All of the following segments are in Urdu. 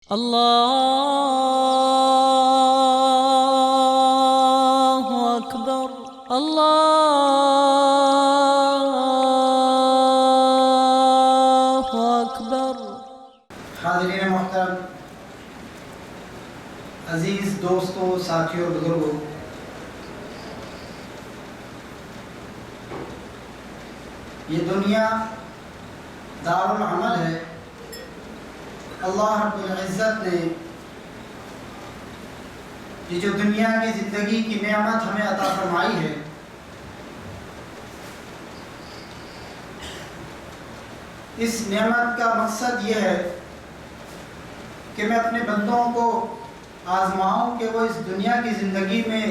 اللہ اکبر اللہ اکبر۔ حاضرین محترم، عزیز دوستوں، ساتھیوں، بزرگوں، یہ دنیا دارالعمل ہے۔ اللہ رب العزت نے یہ جو دنیا کی زندگی کی نعمت ہمیں عطا فرمائی ہے، اس نعمت کا مقصد یہ ہے کہ میں اپنے بندوں کو آزماؤں کہ وہ اس دنیا کی زندگی میں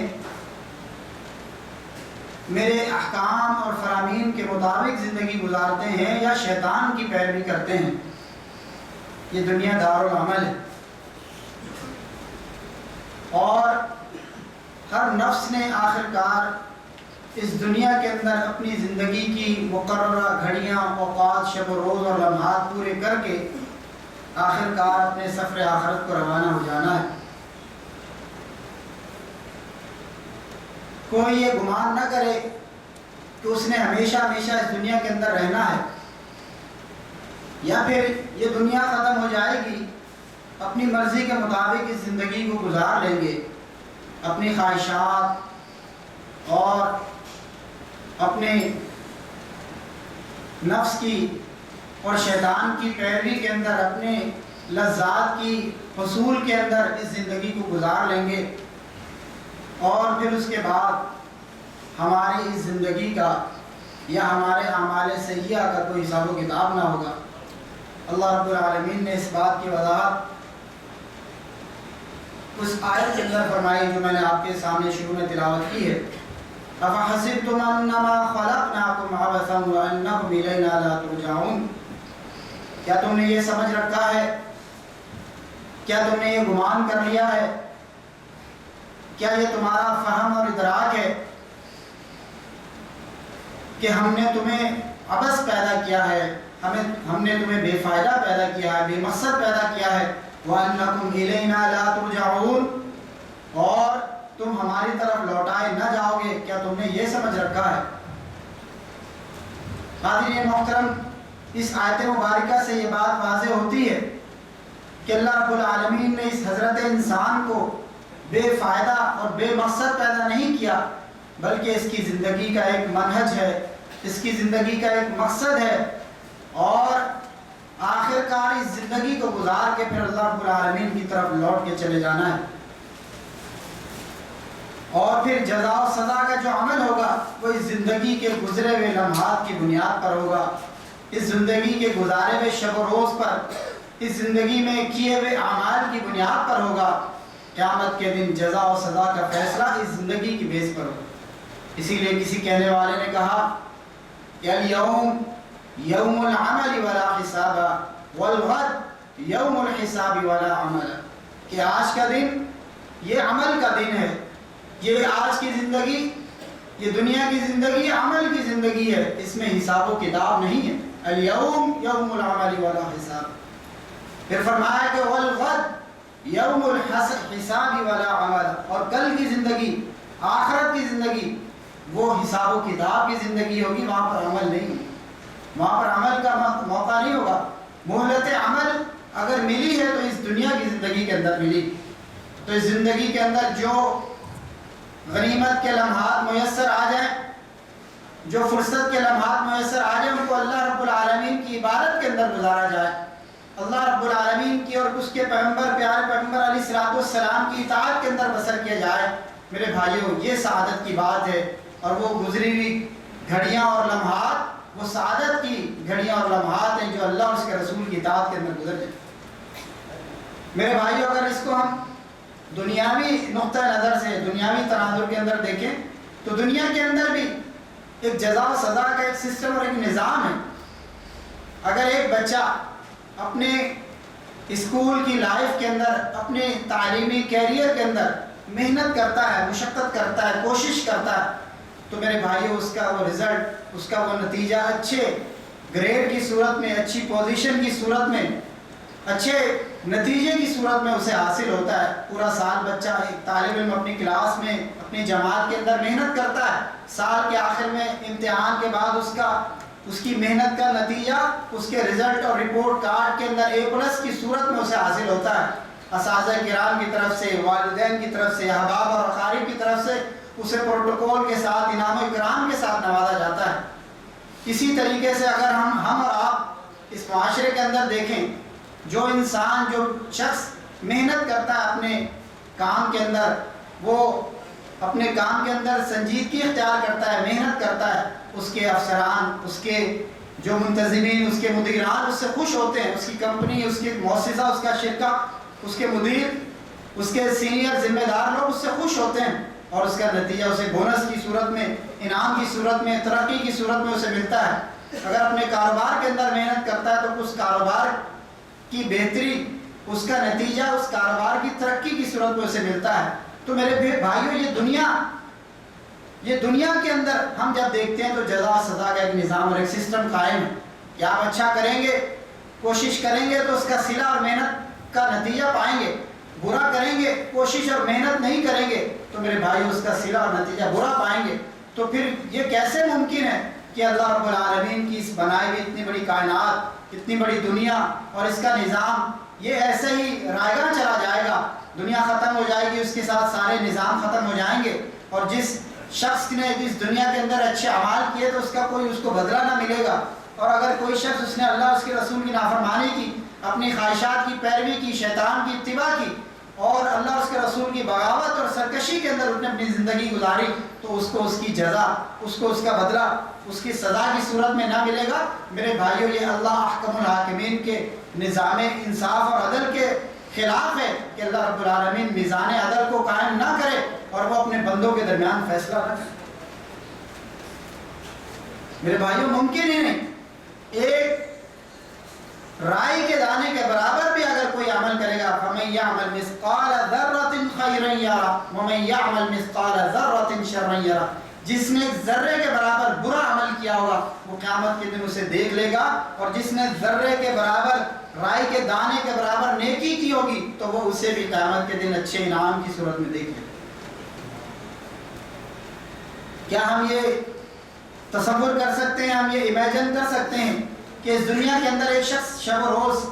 میرے احکام اور فرامین کے مطابق زندگی گزارتے ہیں یا شیطان کی پیروی کرتے ہیں۔ یہ دنیا دارالعمل ہے، اور ہر نفس نے آخرکار اس دنیا کے اندر اپنی زندگی کی مقررہ گھڑیاں، اوقات، شب و روز اور لمحات پورے کر کے آخرکار اپنے سفر آخرت کو روانہ ہو جانا ہے۔ کوئی یہ گمان نہ کرے کہ اس نے ہمیشہ ہمیشہ اس دنیا کے اندر رہنا ہے، یا پھر یہ دنیا ختم ہو جائے گی، اپنی مرضی کے مطابق اس زندگی کو گزار لیں گے، اپنی خواہشات اور اپنے نفس کی اور شیطان کی پیروی کے اندر، اپنے لذات کی حصول کے اندر اس زندگی کو گزار لیں گے، اور پھر اس کے بعد ہماری اس زندگی کا یا ہمارے اعمال سیئہ کا کوئی حساب و کتاب نہ ہوگا۔ اللہ رب العالمین نے اس بات کی وضاحت اس آیت کے اندر فرمائی جو میں نے آپ کے سامنے شروع میں تلاوت کی ہے۔ أَفَحَسِبْتُمْ أَنَّمَا خَلَقْنَاكُمْ عَبَثًا وَأَنَّكُمْ إِلَيْنَا لَا تُرْجَعُونَ، کیا تم نے یہ سمجھ رکھا ہے، کیا تم نے یہ گمان کر لیا ہے، کیا یہ تمہارا فہم اور ادراک ہے کہ ہم نے تمہیں عبث پیدا کیا ہے، ہم نے تمہیں بے فائدہ پیدا کیا ہے، بے مقصد پیدا کیا ہے، وَأَنَّكُمْ إِلَيْنَا لَا تُرْجَعُونَ، اور تم ہماری طرف لوٹائے نہ جاؤ گے، کیا تم نے یہ سمجھ رکھا ہے؟ حاضرین محترم، اس آیت مبارکہ سے یہ بات واضح ہوتی ہے کہ اللہ رب العالمین نے اس حضرت انسان کو بے فائدہ اور بے مقصد پیدا نہیں کیا، بلکہ اس کی زندگی کا ایک منہج ہے، اس کی زندگی کا ایک مقصد ہے، اور آخرکار اس زندگی کو گزار کے پھر اللہ رب العالمین کی طرف لوٹ کے چلے جانا ہے، اور پھر جزا و سزا کا جو عمل ہوگا وہ اس زندگی کے گزرے ہوئے لمحات کی بنیاد پر ہوگا، اس زندگی کے گزارے ہوئے شب و روز پر، اس زندگی میں کیے ہوئے اعمال کی بنیاد پر ہوگا۔ قیامت کے دن جزا و سزا کا فیصلہ اس زندگی کی بیس پر ہوگا۔ اسی لیے کسی کہنے والے نے کہا کہ الیوم یوم العمل ولا حساب والغد یوم الحساب ولا عمل، کہ آج کا دن یہ عمل کا دن ہے، یہ آج کی زندگی، یہ دنیا کی زندگی عمل کی زندگی ہے، اس میں حساب و کتاب نہیں ہے۔ الیوم یوم العمل ولا حساب، پھر فرمایا کہ والغد یوم الحساب ولا عمل، اور کل کی زندگی، آخرت کی زندگی، وہ حساب و کتاب کی زندگی ہوگی، وہاں پر عمل نہیں، وہاں پر عمل کا موقع نہیں ہوگا۔ مہلت عمل اگر ملی ہے تو اس دنیا کی زندگی کے اندر ملی، تو اس زندگی کے اندر جو غنیمت کے لمحات میسر آ جائیں، جو فرصت کے لمحات میسر آ جائیں، ان کو اللہ رب العالمین کی عبادت کے اندر گزارا جائے، اللہ رب العالمین کی اور اس کے پیغمبر، پیارے پیغمبر علیہ السلام کی اطاعت کے اندر بسر کیا جائے۔ میرے بھائیوں، یہ سعادت کی بات ہے، اور وہ گزری ہوئی گھڑیاں اور لمحات وہ سعادت کی گھڑیاں اور لمحات ہیں جو اللہ اور اس کے رسول کی اطاعت کے اندر گزر جائیں۔ میرے بھائیوں، اگر اس کو ہم دنیاوی نقطہ نظر سے، دنیاوی تناظر کے اندر دیکھیں تو دنیا کے اندر بھی ایک جزا و سزا کا ایک سسٹم اور ایک نظام ہے۔ اگر ایک بچہ اپنے اسکول کی لائف کے اندر، اپنے تعلیمی کیریئر کے اندر محنت کرتا ہے، مشقت کرتا ہے، کوشش کرتا ہے، تو میرے بھائیوں اس کا وہ رزلٹ، اس کا وہ نتیجہ اچھے گریڈ کی صورت میں، اچھی پوزیشن کی صورت میں، اچھے نتیجے کی صورت میں اسے حاصل ہوتا ہے۔ پورا سال بچہ ایک طالب علم اپنی کلاس میں اپنی جماعت کے اندر محنت کرتا ہے، سال کے آخر میں امتحان کے بعد اس کی محنت کا نتیجہ اس کے رزلٹ اور رپورٹ کارڈ کے اندر A+ کی صورت میں اسے حاصل ہوتا ہے۔ اساتذہ کرام کی طرف سے، والدین کی طرف سے، احباب اور اقارب کی طرف سے اسے پروٹوکول کے ساتھ، انعام و اکرام کے ساتھ نوازا جاتا ہے۔ اسی طریقے سے اگر ہم اور آپ اس معاشرے کے اندر دیکھیں، جو انسان، جو شخص محنت کرتا ہے اپنے کام کے اندر، وہ اپنے کام کے اندر سنجیدگی اختیار کرتا ہے، محنت کرتا ہے، اس کے افسران، اس کے جو منتظمین، اس کے مدیران اس سے خوش ہوتے ہیں، اس کی کمپنی، اس کی مؤسسہ، اس کا شرکہ، اس کے مدیر، اس کے سینئر ذمہ دار لوگ اس سے خوش ہوتے ہیں، اور اس کا نتیجہ اسے بونس کی صورت میں، انعام کی صورت میں، ترقی کی صورت میں اسے ملتا ہے۔ اگر اپنے کاروبار کے اندر محنت کرتا ہے تو اس کاروبار کی بہتری، اس کا نتیجہ اس کاروبار کی ترقی کی صورت میں اسے ملتا ہے۔ تو میرے بھائیوں، یہ دنیا کے اندر ہم جب دیکھتے ہیں تو جزا سزا کا ایک نظام اور ایک سسٹم قائم ہے کہ آپ اچھا کریں گے، کوشش کریں گے تو اس کا صلہ اور محنت کا نتیجہ پائیں گے، برا کریں گے، کوشش اور محنت نہیں کریں گے تو میرے بھائیوں اس کا صلہ اور نتیجہ برا پائیں گے۔ تو پھر یہ کیسے ممکن ہے کہ اللہ رب العالمین کی اس بنائی ہوئی اتنی بڑی کائنات، اتنی بڑی دنیا اور اس کا نظام یہ ایسے ہی رائیگاں چلا جائے گا، دنیا ختم ہو جائے گی، اس کے ساتھ سارے نظام ختم ہو جائیں گے، اور جس شخص نے اس دنیا کے اندر اچھے اعمال کیے تو اس کا کوئی اس کو بدلہ نہ ملے گا، اور اگر کوئی شخص اس نے اللہ اس کے رسول کی نافرمانی کی، اپنی خواہشات کی پیروی کی، شیطان کی اتباع کی، اور اللہ اس کے رسول کی بغاوت اور سرکشی کے اندر اس نے اپنی زندگی گزاری، تو اس کو اس کی جزا، اس کو اس کا بدلہ، اس کی سزا کی صورت میں نہ ملے گا۔ میرے بھائیوں، یہ اللہ احکم الحاکمین کے نظام انصاف اور عدل کے خلاف ہے کہ اللہ رب العالمین میزان عدل کو قائم نہ کرے اور وہ اپنے بندوں کے درمیان فیصلہ نہ کرے۔ میرے بھائیوں، ممکن ہی نہیں، ایک رائی کے دانے کے برابر بھی اگر کوئی عمل کرے گا، فَمَن يَعْمَلْ مِثْقَالَ ذَرَّةٍ خَيْرًا يَرَهُ وَمَن يَعْمَلْ مِثْقَالَ ذَرَّةٍ شَرًّا يَرَهُ، جس نے ذرے کے برابر برا عمل کیا ہوگا وہ قیامت کے دن اسے دیکھ لے گا، اور جس نے ذرے کے برابر، رائی کے دانے کے برابر نیکی کی ہوگی تو وہ اسے بھی قیامت کے دن اچھے انعام کی صورت میں دیکھ لے گا۔ کیا ہم یہ تصور کر سکتے ہیں، ہم یہ امیجن کر سکتے ہیں کہ اس دنیا کے اندر ایک شخص شب و روز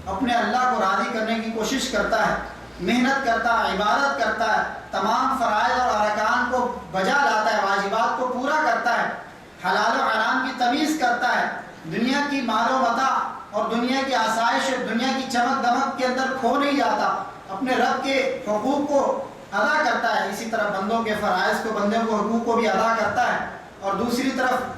اپنے اللہ کو راضی کرنے کی کوشش کرتا ہے، محنت کرتا ہے، عبادت کرتا ہے، تمام فرائض اور ارکان کو بجا لاتا ہے، واجبات کو پورا کرتا ہے، حلال و حرام کی تمیز کرتا ہے، دنیا کی مال و متاع اور دنیا کی آسائش اور دنیا کی چمک دمک کے اندر کھو نہیں جاتا، اپنے رب کے حقوق کو ادا کرتا ہے، اسی طرح بندوں کے فرائض کو، بندوں کے حقوق کو بھی ادا کرتا ہے، اور دوسری طرف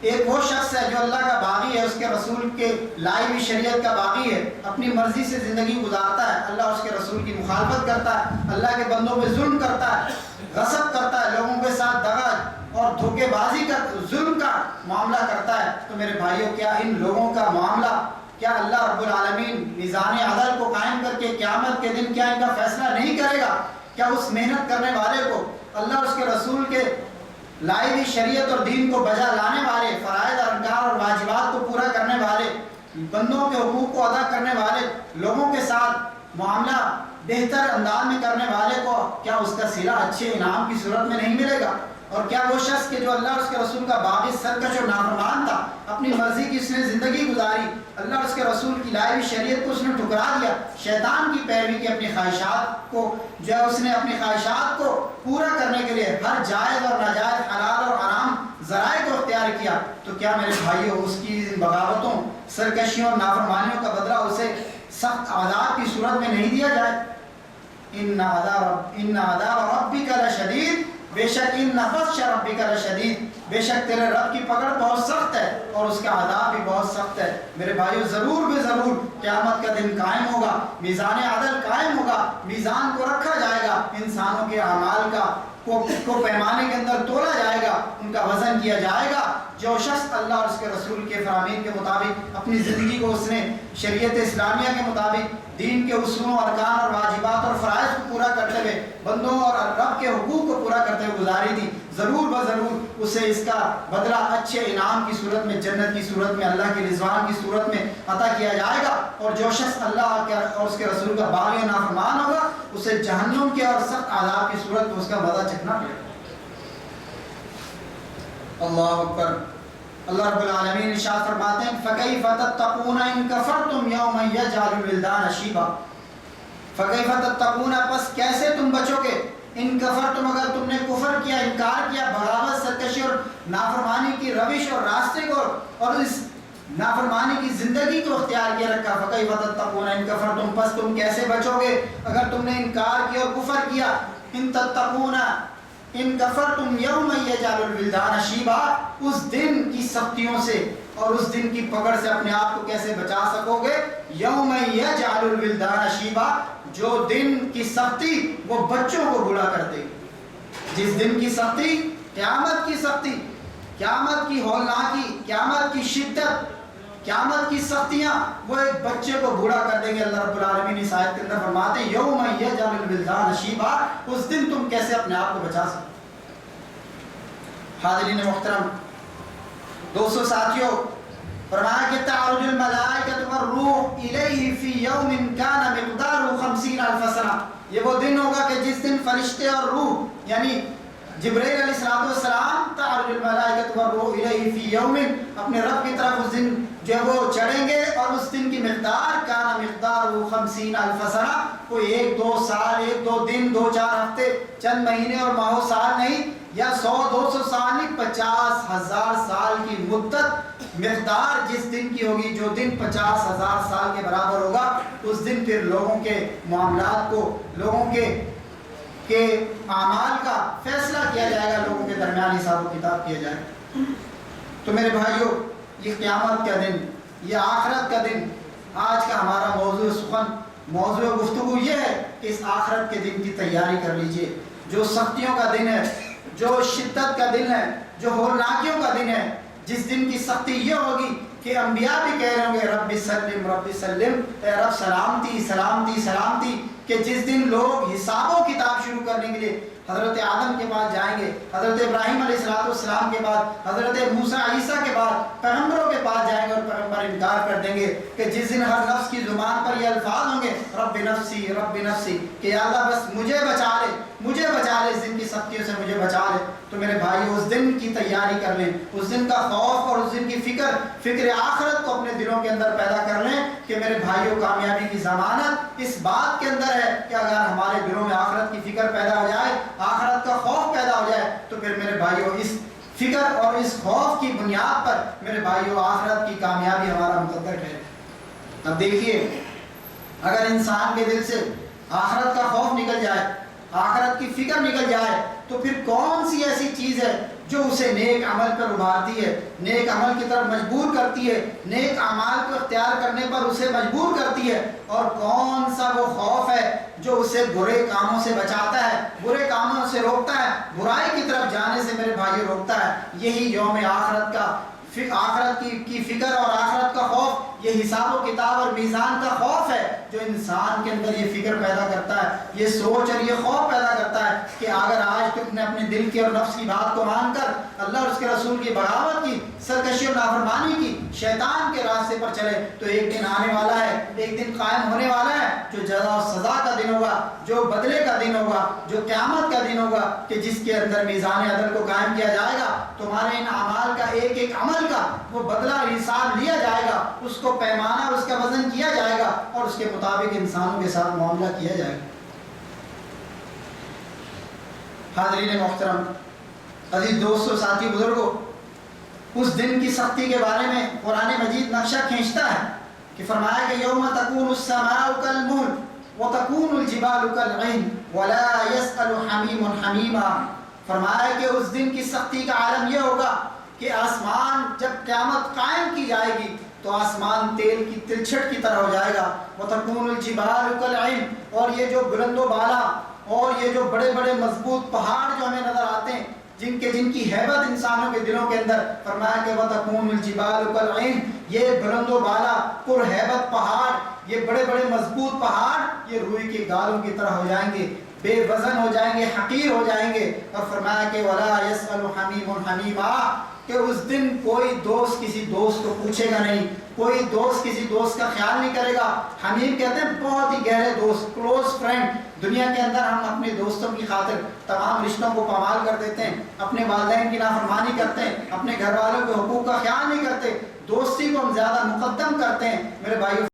ایک وہ شخص ہے جو اللہ کا باغی ہے، اس کے رسول کے لائی ہوئی شریعت کا باغی ہے، اپنی مرضی سے زندگی گزارتا ہے، اللہ اس کے رسول کی مخالفت کرتا ہے، اللہ کے بندوں پہ ظلم کرتا ہے، غصب کرتا ہے، لوگوں کے ساتھ دغا اور دھوکے بازی کا، ظلم کا معاملہ کرتا ہے۔ تو میرے بھائیوں، کیا ان لوگوں کا معاملہ، کیا اللہ رب العالمین میزان عدل کو قائم کر کے قیامت کے دن کیا ان کا فیصلہ نہیں کرے گا؟ کیا اس محنت کرنے والے کو، اللہ اور اس کے رسول کے لائی ہوئی شریعت اور دین کو بجا لانے والے، فرائض، ارکان اور واجبات کو پورا کرنے والے، بندوں کے حقوق کو ادا کرنے والے، لوگوں کے ساتھ معاملہ بہتر انداز میں کرنے والے کو کیا اس کا صلہ اچھے انعام کی صورت میں نہیں ملے گا؟ اور کیا وہ شخص کہ جو اللہ اور اس کے رسول کا باغی، سرکش اور نافرمان تھا، اپنی مرضی کی اس نے زندگی گزاری، اللہ اور اس کے رسول کی لائی ہوئی شریعت کو اس نے ٹھکرا دیا، شیطان کی پیروی کی، اپنی خواہشات کو جو ہے اس نے اپنی خواہشات کو پورا کرنے کے لیے ہر جائز اور ناجائز، حلال اور حرام ذرائع کو اختیار کیا، تو کیا میرے بھائیوں اس کی بغاوتوں، سرکشیوں اور نافرمانیوں کا بدلہ اسے سخت عذاب کی صورت میں نہیں دیا جائے؟ ان عذاب ربک لشدید، بے شک ان بطش ربک لشدید، بے شک تیرے رب کی پکڑ بہت سخت ہے اور اس کا عذاب بھی بہت سخت ہے۔ میرے بھائیو، ضرور بے ضرور قیامت کا دن قائم ہوگا، میزان عدل قائم ہوگا، میزان کو رکھا جائے گا، انسانوں کے اعمال کو پیمانے کے اندر تولا جائے گا، ان کا وزن کیا جائے گا۔ جو شخص اللہ اور اس کے رسول کے فرامین کے مطابق اپنی زندگی کو اس نے شریعت اسلامیہ کے مطابق دین کے اصولوں، ارکان اور واجبات اور فرائض کو پورا کرتے ہوئے، بندوں اور رب کے حقوق کو پورا کرتے ہوئے گزاری تھی، ضرور بضرور اسے اس کا بدلہ اچھے انعام کی صورت میں، جنت کی صورت میں، اللہ کی رضوان کی صورت میں عطا کیا جائے گا، اور جو شخص اللہ کے اور اس کے رسول کا باغی نافرمان ہوگا اسے جہنم کے اور سخت عذاب کی صورت میں اس کا مزہ چکھنا پڑے گا۔ اللہ اکبر۔ اللہ رب العالمین ارشاد فرماتے ہیں فَكَيْفَ تَتَّقُونَ إِن كَفَرْتُمْ يَوْمًا يَجْعَلُ الْوِلْدَانَ شِيبًا، فَكَيْفَ تَتَّقُونَ پس کیسے تم بچو گے، ان کفرتم اگر تم نے کفر کیا، انکار کیا، بغاوت، سرکشی اور نافرمانی کی روش اور راستے کو اور اس نافرمانی کی زندگی کو اختیار کیا رکھا، فَكَيْفَ تَتَّقُونَ إِن كَفَرْتُمْ پس تم کیسے بچو گے اگر تم نے انکار کیا اور کفر کیا، ان تتقون ان کفرتم یوم یجعل الولدان شیبا، اس دن کی سختیوں سے اور اس دن کی پکڑ سے اپنے آپ کو کیسے بچا سکو گے، یوم یجعل الولدان شیبا، جو دن کی سختی وہ بچوں کو بوڑھا کر دے گی، جس دن کی سختی، قیامت کی سختی، قیامت کی ہولناکی، قیامت کی شدت، قیامت کی سختیاں وہ ایک بچے کو بوڑھا کر دیں گے۔ اللہ رب العالمین اس آیت کے اندر فرماتے ہیں یوم یجعل الولدان شیبا، اس دن تم کیسے اپنے آپ کو بچا سکتے۔ حاضرین محترم، دوستو، ساتھیو، فرمایا کہ تعرج الملائکۃ والروح الیہ فی یوم کان مقدارہ 50,000 سنہ، یہ وہ دن ہوگا کہ جس دن فرشتے اور روح یعنی جبرائیل علیہ السلام تعرج الملائکۃ والروح الیہ فی یوم، اپنے رب کی طرف اس دن جو ہے وہ چڑھیں گے، اور اس دن کی مقدار کان مقدارہ 50,000 سنہ، کوئی 1-2 سال، 1-2 دن، 2-4 ہفتے، چند مہینے اور ماہ و سال نہیں، یا 100-200 سال نہیں، 50,000 سال کی مدت مقدار جس دن کی ہوگی، جو دن 50,000 سال کے برابر ہوگا، اس دن پھر لوگوں کے معاملات کو، لوگوں کے اعمال کا فیصلہ کیا جائے گا، لوگوں کے درمیان حساب و کتاب کیا جائے گا۔ تو میرے بھائیوں، یہ قیامت کا دن، یہ آخرت کا دن، آج کا ہمارا موضوع سخن، موضوع گفتگو یہ ہے کہ اس آخرت کے دن کی تیاری کر لیجئے، جو سختیوں کا دن ہے، جو شدت کا دن ہے، جو ہولناکیوں کا دن ہے، جس دن کی سختی یہ ہوگی کہ انبیاء بھی کہہ رہے ہوں گے رب سلم رب سلم، اے رب سلامتی سلامتی سلامتی، کہ جس دن لوگ حساب و کتاب شروع کرنے کے لیے حضرت آدم کے بعد جائیں گے، حضرت ابراہیم علیہ السلام کے بعد، حضرت موسیٰ عیسیٰ کے بعد، پیغمبروں کے پاس جائیں گے، اور پیغمبر انکار کر دیں گے کہ جس دن ہر نفس کی زبان پر یہ الفاظ ہوں گے رب نفسی، کہ یا اللہ بس مجھے بچا لے، مجھے بچا لے، اس دن کی سختیوں سے مجھے بچا لے۔ تو میرے بھائی، اس دن کی تیاری کر لیں، اس دن کا خوف اور اس دن کی فکر آخرت کو اپنے دلوں کے اندر پیدا کر لیں کہ میرے بھائیوں، کامیابی کی ضمانت اس بات کے اندر ہے کہ اگر ہمارے دلوں میں آخرت کی فکر پیدا ہو جائے، آخرت کا خوف پیدا ہو جائے، تو پھر میرے بھائیوں اس فکر اور اس خوف کی بنیاد پر میرے بھائیوں آخرت کی کامیابی ہمارا مقدر ہے۔ اب دیکھیے، اگر انسان کے دل سے آخرت کا خوف نکل جائے، آخرت کی فکر نکل جائے، تو پھر کون سی ایسی چیز ہے جو اسے نیک عمل پر ابھارتی ہے، نیک عمل کی طرف مجبور کرتی ہے، نیک اعمال کو اختیار کرنے پر اسے مجبور کرتی ہے، اور کون سا وہ خوف ہے جو اسے برے کاموں سے بچاتا ہے، برے کاموں سے روکتا ہے، برائی کی طرف جانے سے میرے بھائی روکتا ہے۔ یہی یوم آخرت کا آخرت کی فکر اور آخرت کا خوف، یہ حساب و کتاب اور میزان کا خوف ہے جو انسان کے اندر یہ فکر پیدا کرتا ہے، یہ سوچ اور یہ خوف پیدا کرتا ہے کہ اگر آج تم نے اپنے دل کی اور نفس کی بات کو مان کر اللہ اور اس کے رسول کی بغاوت کی، سرکشی اور نافرمانی کی، شیطان کے راستے پر چلے، تو ایک دن آنے والا ہے، ایک دن قائم ہونے والا ہے جو جزا و سزا کا دن ہوگا، جو بدلے کا دن ہوگا، جو قیامت کا دن ہوگا، کہ جس کے اندر میزان عدل کو قائم کیا جائے گا، تمہارے ان اعمال کا ایک ایک عمل کا وہ بدلہ اور حساب لیا جائے گا، اس کو پیمانہ اور اس کا وزن کیا جائے گا، اور اس کے مطابق انسانوں کے ساتھ معاملہ کیا جائے گا۔ حاضرین محترم، عزیز دوستو، ساتھی بزرگوں، اس دن کی سختی کے بارے میں قرآن مجید نقشہ کھینچتا ہے کہ فرمایا کہ یوم تکون السماء کالمہل وتکون الجبال کالعہن ولا یسأل حمیم حمیما۔ فرمایا کہ اس دن کی سختی کا عالم یہ ہوگا کہ آسمان جب قیامت قائم کی جائے گی تو آسمان تیل کی تلچھٹ کی طرح ہو جائے گا، وتکون الجبال کالعہن، اور یہ جو بلند و بالا اور یہ جو بڑے بڑے مضبوط پہاڑ جو ہمیں نظر آتے ہیں، جن کی ہیبت انسانوں کے دلوں کے اندر، فرمایا کہ وتکون الجبال کالعہن، یہ بلند و بالا پر ہیبت پہاڑ، یہ بڑے بڑے مضبوط پہاڑ، یہ روئی کے گالوں کی طرح ہو جائیں گے۔ بے وزن ہو جائیں گے، حقیر ہو جائیں گے. اور فرمایا کہ وَلَا يَسْأَلُ حَمِيمٌ حَمِيمًا، کہ اس دن کوئی دوست کسی دوست کو پوچھے گا نہیں، کوئی دوست کسی دوست کا خیال نہیں کرے گا. حمیم کہتے ہیں بہت ہی گہرے دوست، کلوز فرینڈ. دنیا کے اندر ہم اپنے دوستوں کی خاطر تمام رشتوں کو پامال کر دیتے ہیں، اپنے والدین کی نافرمانی کرتے ہیں، اپنے گھر والوں کے حقوق کا خیال نہیں کرتے، دوستی کو ہم زیادہ مقدم کرتے ہیں. میرے بھائیو،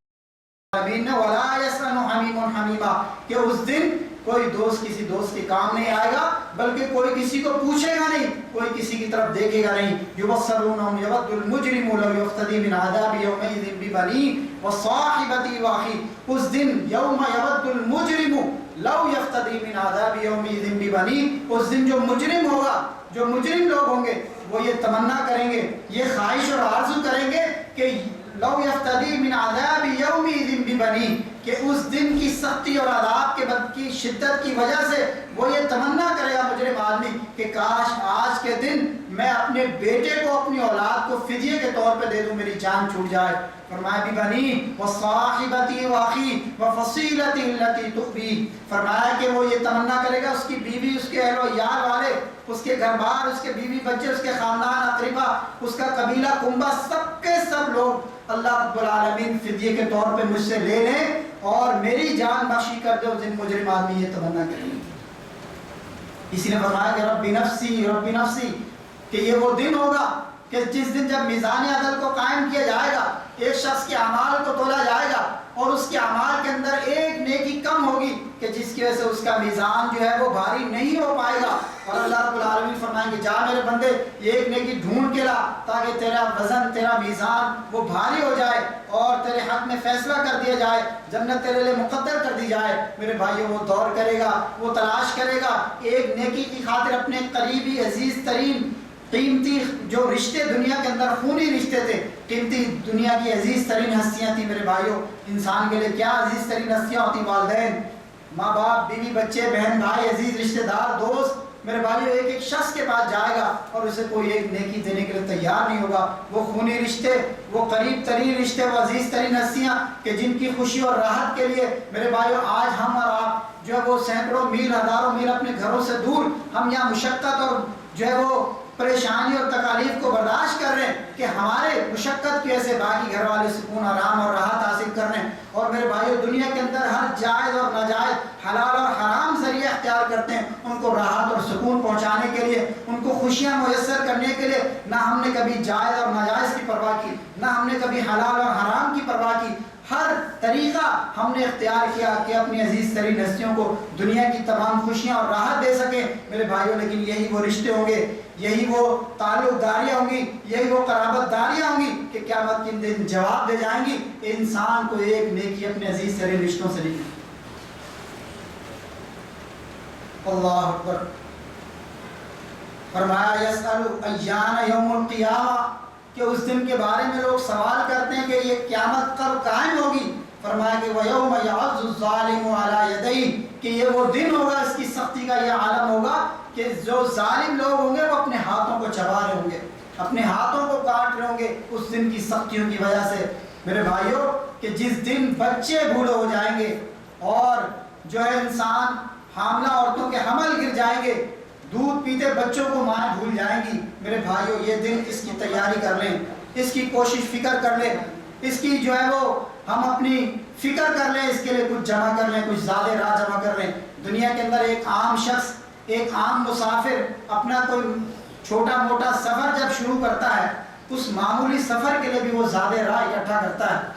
وَلَا يَسْأَلُ حَمِيمٌ حَمِيمًا، کہ اس دن کوئی دوست کسی دوست کے کام نہیں آئے گا، بلکہ کوئی کسی کو پوچھے گا نہیں، کوئی کسی کی طرف دیکھے گا نہیں. يُبَصَّرُونَهُمْ يَوَدُّ الْمُجْرِمُ لَوْ يَفْتَدِي مِنْ عَذَابِ يَوْمَئِذٍ بِبَنِيهِ وَصَاحِبَتِهِ وَأَخِيهِ. اس دن یوم یود المجرم لو یفتدی من عذاب یومئذ ببنیہ، اس دن جو مجرم ہوگا، جو مجرم لوگ ہوں گے، وہ یہ تمنا کریں گے، یہ خواہش اور آرزو کریں گے کہ لو یفتدی من عذاب یومئذ ببنیہ، کہ اس دن کی سختی اور عذاب کی شدت کی وجہ سے وہ یہ تمنا کرے گا مجرم آدمی کہ کاش آج کے دن میں اپنے بیٹے کو، اپنی اولاد کو فدیے کے طور پہ دے دوں، میری جان چھوٹ جائے. فرمایا ببنی وصاحبتی واخی وفصیلتی التی تؤوی، فرمایا کہ وہ یہ تمنا کرے گا اس کی بیوی، اس کے اہل و عیال والے، اس کے گھر بار، اس کے بیوی بچے، اس کے خاندان اقربا، اس کا قبیلہ کنبہ، سب کے سب لوگ اللہ رب العالمین فدیے کے طور پہ مجھ سے لے لیں اور میری جان بخشی کر دے. اس دن مجرم آدمی یہ تمنا کریں گے. کسی نے فرمایا کہ رب نفسی رب نفسی، کہ یہ وہ دن ہوگا کہ جس دن جب میزان عدل کو قائم کیا جائے گا، ایک شخص کے اعمال کو تولا جائے گا اور اس کے اعمال کے اندر ایک نیکی کم ہوگی کہ جس کی وجہ سے اس کا میزان جو ہے وہ بھاری نہیں ہو پائے گا. اور اللہ رب العالمین فرمائیں گے جا میرے بندے یہ ایک نیکی ڈھونڈ کے لا تاکہ تیرا وزن، تیرا میزان وہ بھاری ہو جائے اور تیرے حق میں فیصلہ کر دیا جائے، جنت تیرے لیے مقدر کر دی جائے. میرے بھائیوں، وہ دور کرے گا، وہ تلاش کرے گا ایک نیکی کی خاطر اپنے قریبی عزیز ترین قیمتی جو رشتے دنیا کے اندر خونی رشتے تھے، قیمتی دنیا کی عزیز ترین ہستیاں تھیں. میرے بھائیوں، انسان کے لیے کیا عزیز ترین ہستیاں ہوتی؟ والدین، ماں باپ، بیوی بچے، بہن بھائی، عزیز رشتے دار، دوست. میرے بھائیوں، ایک ایک شخص کے پاس جائے گا اور اسے کوئی ایک نیکی دینے کے لیے تیار نہیں ہوگا. وہ خونی رشتے، وہ قریب ترین رشتے، وہ عزیز ترین ہستیاں کہ جن کی خوشی اور راحت کے لیے میرے بھائیوں آج ہم اور آپ جو ہے وہ سینکڑوں میل، ہزاروں میل اپنے گھروں سے دور، ہم یہاں مشقت اور جو ہے وہ پریشانی اور تکالیف کو برداشت کر رہے ہیں کہ ہمارے مشقت کی وجہ سے باقی گھر والے سکون، آرام اور راحت حاصل کر رہے ہیں. اور میرے بھائیوں، دنیا کے اندر ہر جائز اور ناجائز، حلال اور حرام ذریعہ اختیار کرتے ہیں ان کو راحت اور سکون پہنچانے کے لیے، ان کو خوشیاں میسر کرنے کے لیے. نہ ہم نے کبھی جائز اور ناجائز کی پرواہ کی، نہ ہم نے کبھی حلال اور حرام کی پرواہ کی. ہر طریقہ ہم نے اختیار کیا کہ اپنی عزیز ترین ہستیوں کو دنیا کی تمام خوشیاں اور راحت دے سکیں. میرے بھائیوں، لیکن یہی وہ رشتے ہوں گے، یہی وہ تعلق داریاں ہوں گی، یہی وہ قرابت داریاں ہوں گی کہ قیامت کے دن جواب دے جائیں گی انسان کو ایک نیکی اپنے عزیز ترین رشتوں سے نہیں. اللہ اکبر. فرمایا یسأل ایان یوم القیامہ، کہ اس دن کے بارے میں لوگ سوال کرتے ہیں کہ یہ قیامت کب قائم ہوگی. فرمایا کہ وَيَوْمَ يَعَضُّ الظَّالِمُ عَلَى يَدَيْهِ، کہ یہ وہ دن ہوگا، اس کی سختی کا یہ عالم ہوگا کہ جو ظالم لوگ ہوں گے وہ اپنے ہاتھوں کو چبا رہے ہوں گے، اپنے ہاتھوں کو کاٹ رہے ہوں گے اس دن کی سختیوں کی وجہ سے. میرے بھائیوں، کہ جس دن بچے بوڑھے ہو جائیں گے اور جو ہے انسان، حاملہ عورتوں کے حمل گر جائیں گے، دودھ پیتے بچوں کو مائیں بھول جائیں گی. میرے بھائیوں، یہ دن اس کی تیاری کر لیں، اس کی کوشش فکر کر لیں، اس کی جو ہے وہ ہم اپنی فکر کر لیں، اس کے لیے کچھ جمع کر لیں، کچھ زیادہ راہ جمع کر لیں. دنیا کے اندر ایک عام شخص، ایک عام مسافر اپنا کوئی چھوٹا موٹا سفر جب شروع کرتا ہے، اس معمولی سفر کے لیے بھی وہ زیادہ راہ اکٹھا کرتا ہے.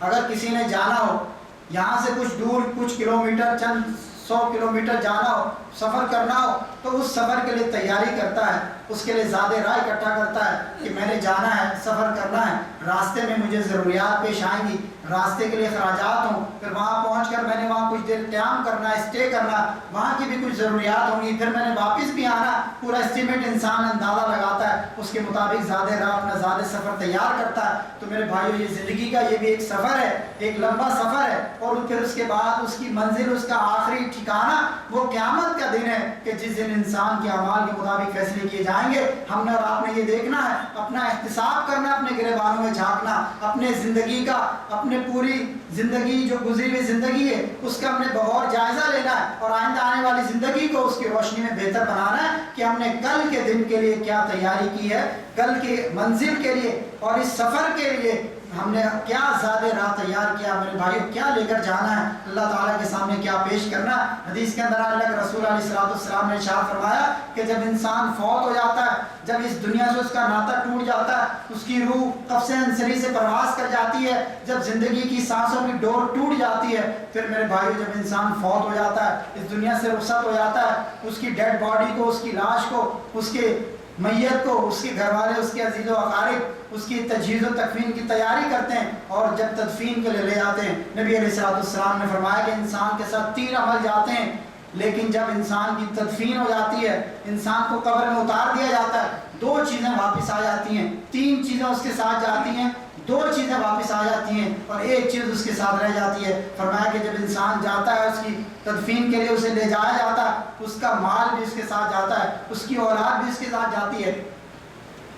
اگر کسی نے جانا ہو یہاں سے کچھ دور، کچھ کلومیٹر، چند 100 کلومیٹر جانا ہو، سفر کرنا ہو، تو اس سفر کے لیے تیاری کرتا ہے، اس کے لیے زیادہ راہ اکٹھا کرتا ہے کہ میں نے جانا ہے، سفر کرنا ہے، راستے میں مجھے ضروریات پیش آئیں گی، راستے کے لیے اخراجات ہوں، پھر وہاں پہنچ کر میں نے وہاں کچھ دیر قیام کرنا ہے، اسٹے کرنا، وہاں کی بھی کچھ ضروریات ہوں گی، پھر میں نے واپس بھی آنا. پورا اسٹیمیٹ انسان اندازہ لگاتا ہے، اس کے مطابق زیادہ راہ اپنا زیادہ سفر تیار کرتا ہے. تو میرے بھائیو، یہ زندگی کا یہ بھی ایک سفر ہے، ایک لمبا سفر ہے، اور پھر اس کے بعد اس کی منزل، اس کا آخری ٹھکانہ وہ قیامت کا دن ہے کہ جس دن انسان کے اعمال کے مطابق فیصلے کیے جائیں گے. ہم نے اور آپ نے یہ دیکھنا ہے، اپنا احتساب کرنا، اپنے گریبانوں میں جھانکنا، اپنے زندگی کا، اپنے پوری زندگی جو گزری ہوئی زندگی ہے اس کا ہم نے بغور جائزہ لینا ہے اور آئندہ آنے والی زندگی کو اس کی روشنی میں بہتر بنانا ہے کہ ہم نے کل کے دن کے لیے کیا تیاری کی ہے، کل کی منزل کے لیے اور اس سفر کے لیے ہم نے کیا زیادہ راہ تیار کیا، میرے بھائیو کیا لے کر جانا ہے، اللہ تعالیٰ کے سامنے کیا پیش کرنا ہے۔ حدیث کے اندر اللہ کے رسول علیہ السلام نے ارشاد فرمایا کہ جب انسان فوت ہو جاتا ہے، جب اس دنیا سے اس کا ناطہ ٹوٹ جاتا ہے، اس کی روح قفس انصری سے پرواز کر جاتی ہے، جب زندگی کی سانسوں کی ڈور ٹوٹ جاتی ہے، پھر میرے بھائیو جب انسان فوت ہو جاتا ہے، اس دنیا سے رخصت ہو جاتا ہے، اس کی ڈیڈ باڈی کو، اس کی لاش کو، اس کے میت کو اس کے گھر والے، اس کے عزیز و اقارب اس کی تجہیز و تکفین کی تیاری کرتے ہیں اور جب تدفین کے لیے لے جاتے ہیں، نبی علیہ السلام نے فرمایا کہ انسان کے ساتھ 3 عمل جاتے ہیں، لیکن جب انسان کی تدفین ہو جاتی ہے، انسان کو قبر میں اتار دیا جاتا ہے، 2 چیزیں واپس آ جاتی ہیں، 3 چیزیں اس کے ساتھ جاتی ہیں، 2 چیزیں واپس آ جاتی ہیں اور 1 چیز اس کے ساتھ رہ جاتی ہے۔ فرمایا کہ جب انسان جاتا ہے، اس کی تدفین کے لیے اسے لے جایا جاتا ہے، اس کا مال بھی اس کے ساتھ جاتا ہے، اس کی اولاد بھی اس کے ساتھ جاتی ہے،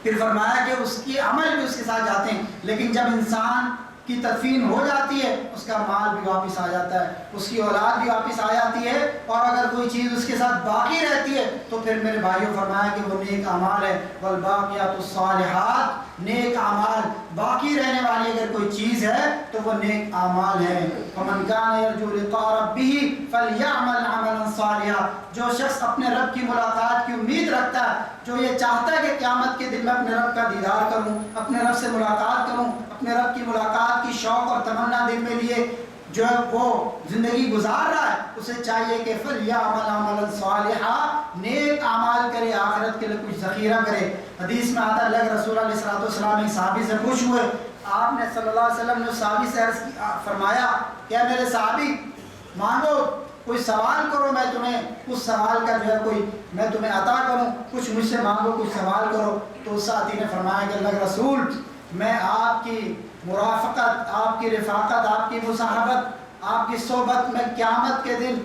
پھر فرمایا کہ اس کی عمل بھی اس کے ساتھ جاتے ہیں، لیکن جب انسان کی تدفین ہو جاتی ہے، اس کا مال بھی واپس آ جاتا ہے، اس کی اولاد بھی واپس آ جاتی ہے، اور اگر کوئی چیز اس کے ساتھ باقی رہتی ہے تو پھر میرے بھائیوں فرمایا کہ وہ نیک اعمال ہے، والباقیات الصالحات، نیک اعمال، باقی رہنے والی اگر کوئی چیز ہے تو وہ نیک اعمال ہے۔ فمن کان یرجو لقاء ربہ فلیعمل عملا صالحا، جو شخص اپنے رب کی ملاقات کی امید رکھتا ہے، جو یہ چاہتا ہے کہ قیامت کے دن میں اپنے رب کا دیدار کروں، اپنے رب سے ملاقات کروں، اپنے رب کی ملاقات کی شوق اور تمنا دل میں لیے جو ہے وہ زندگی گزار رہا ہے، اسے چاہیے کہ فلیعمل عملا صالحا، نیک اعمال کرے، آخرت کے لیے کچھ ذخیرہ کرے۔ حدیث میں آتا ہے اللہ کے رسول علیہ السلام ایک صحابی سے خوش ہوئے، آپ نے صلی اللہ علیہ وسلم نے صحابی سے عرض فرمایا کہ اے میرے صحابی مانگو، کوئی سوال کرو، میں تمہیں اس سوال کا جو ہے کوئی میں تمہیں عطا کروں، کچھ مجھ سے مانگو، کچھ سوال کرو۔ تو اس ساتھی نے فرمایا کہ اللہ کے رسول، میں آپ کی مرافقت، آپ کی رفاقت، آپ کی مصاحبت، آپ کی صحبت میں قیامت کے دن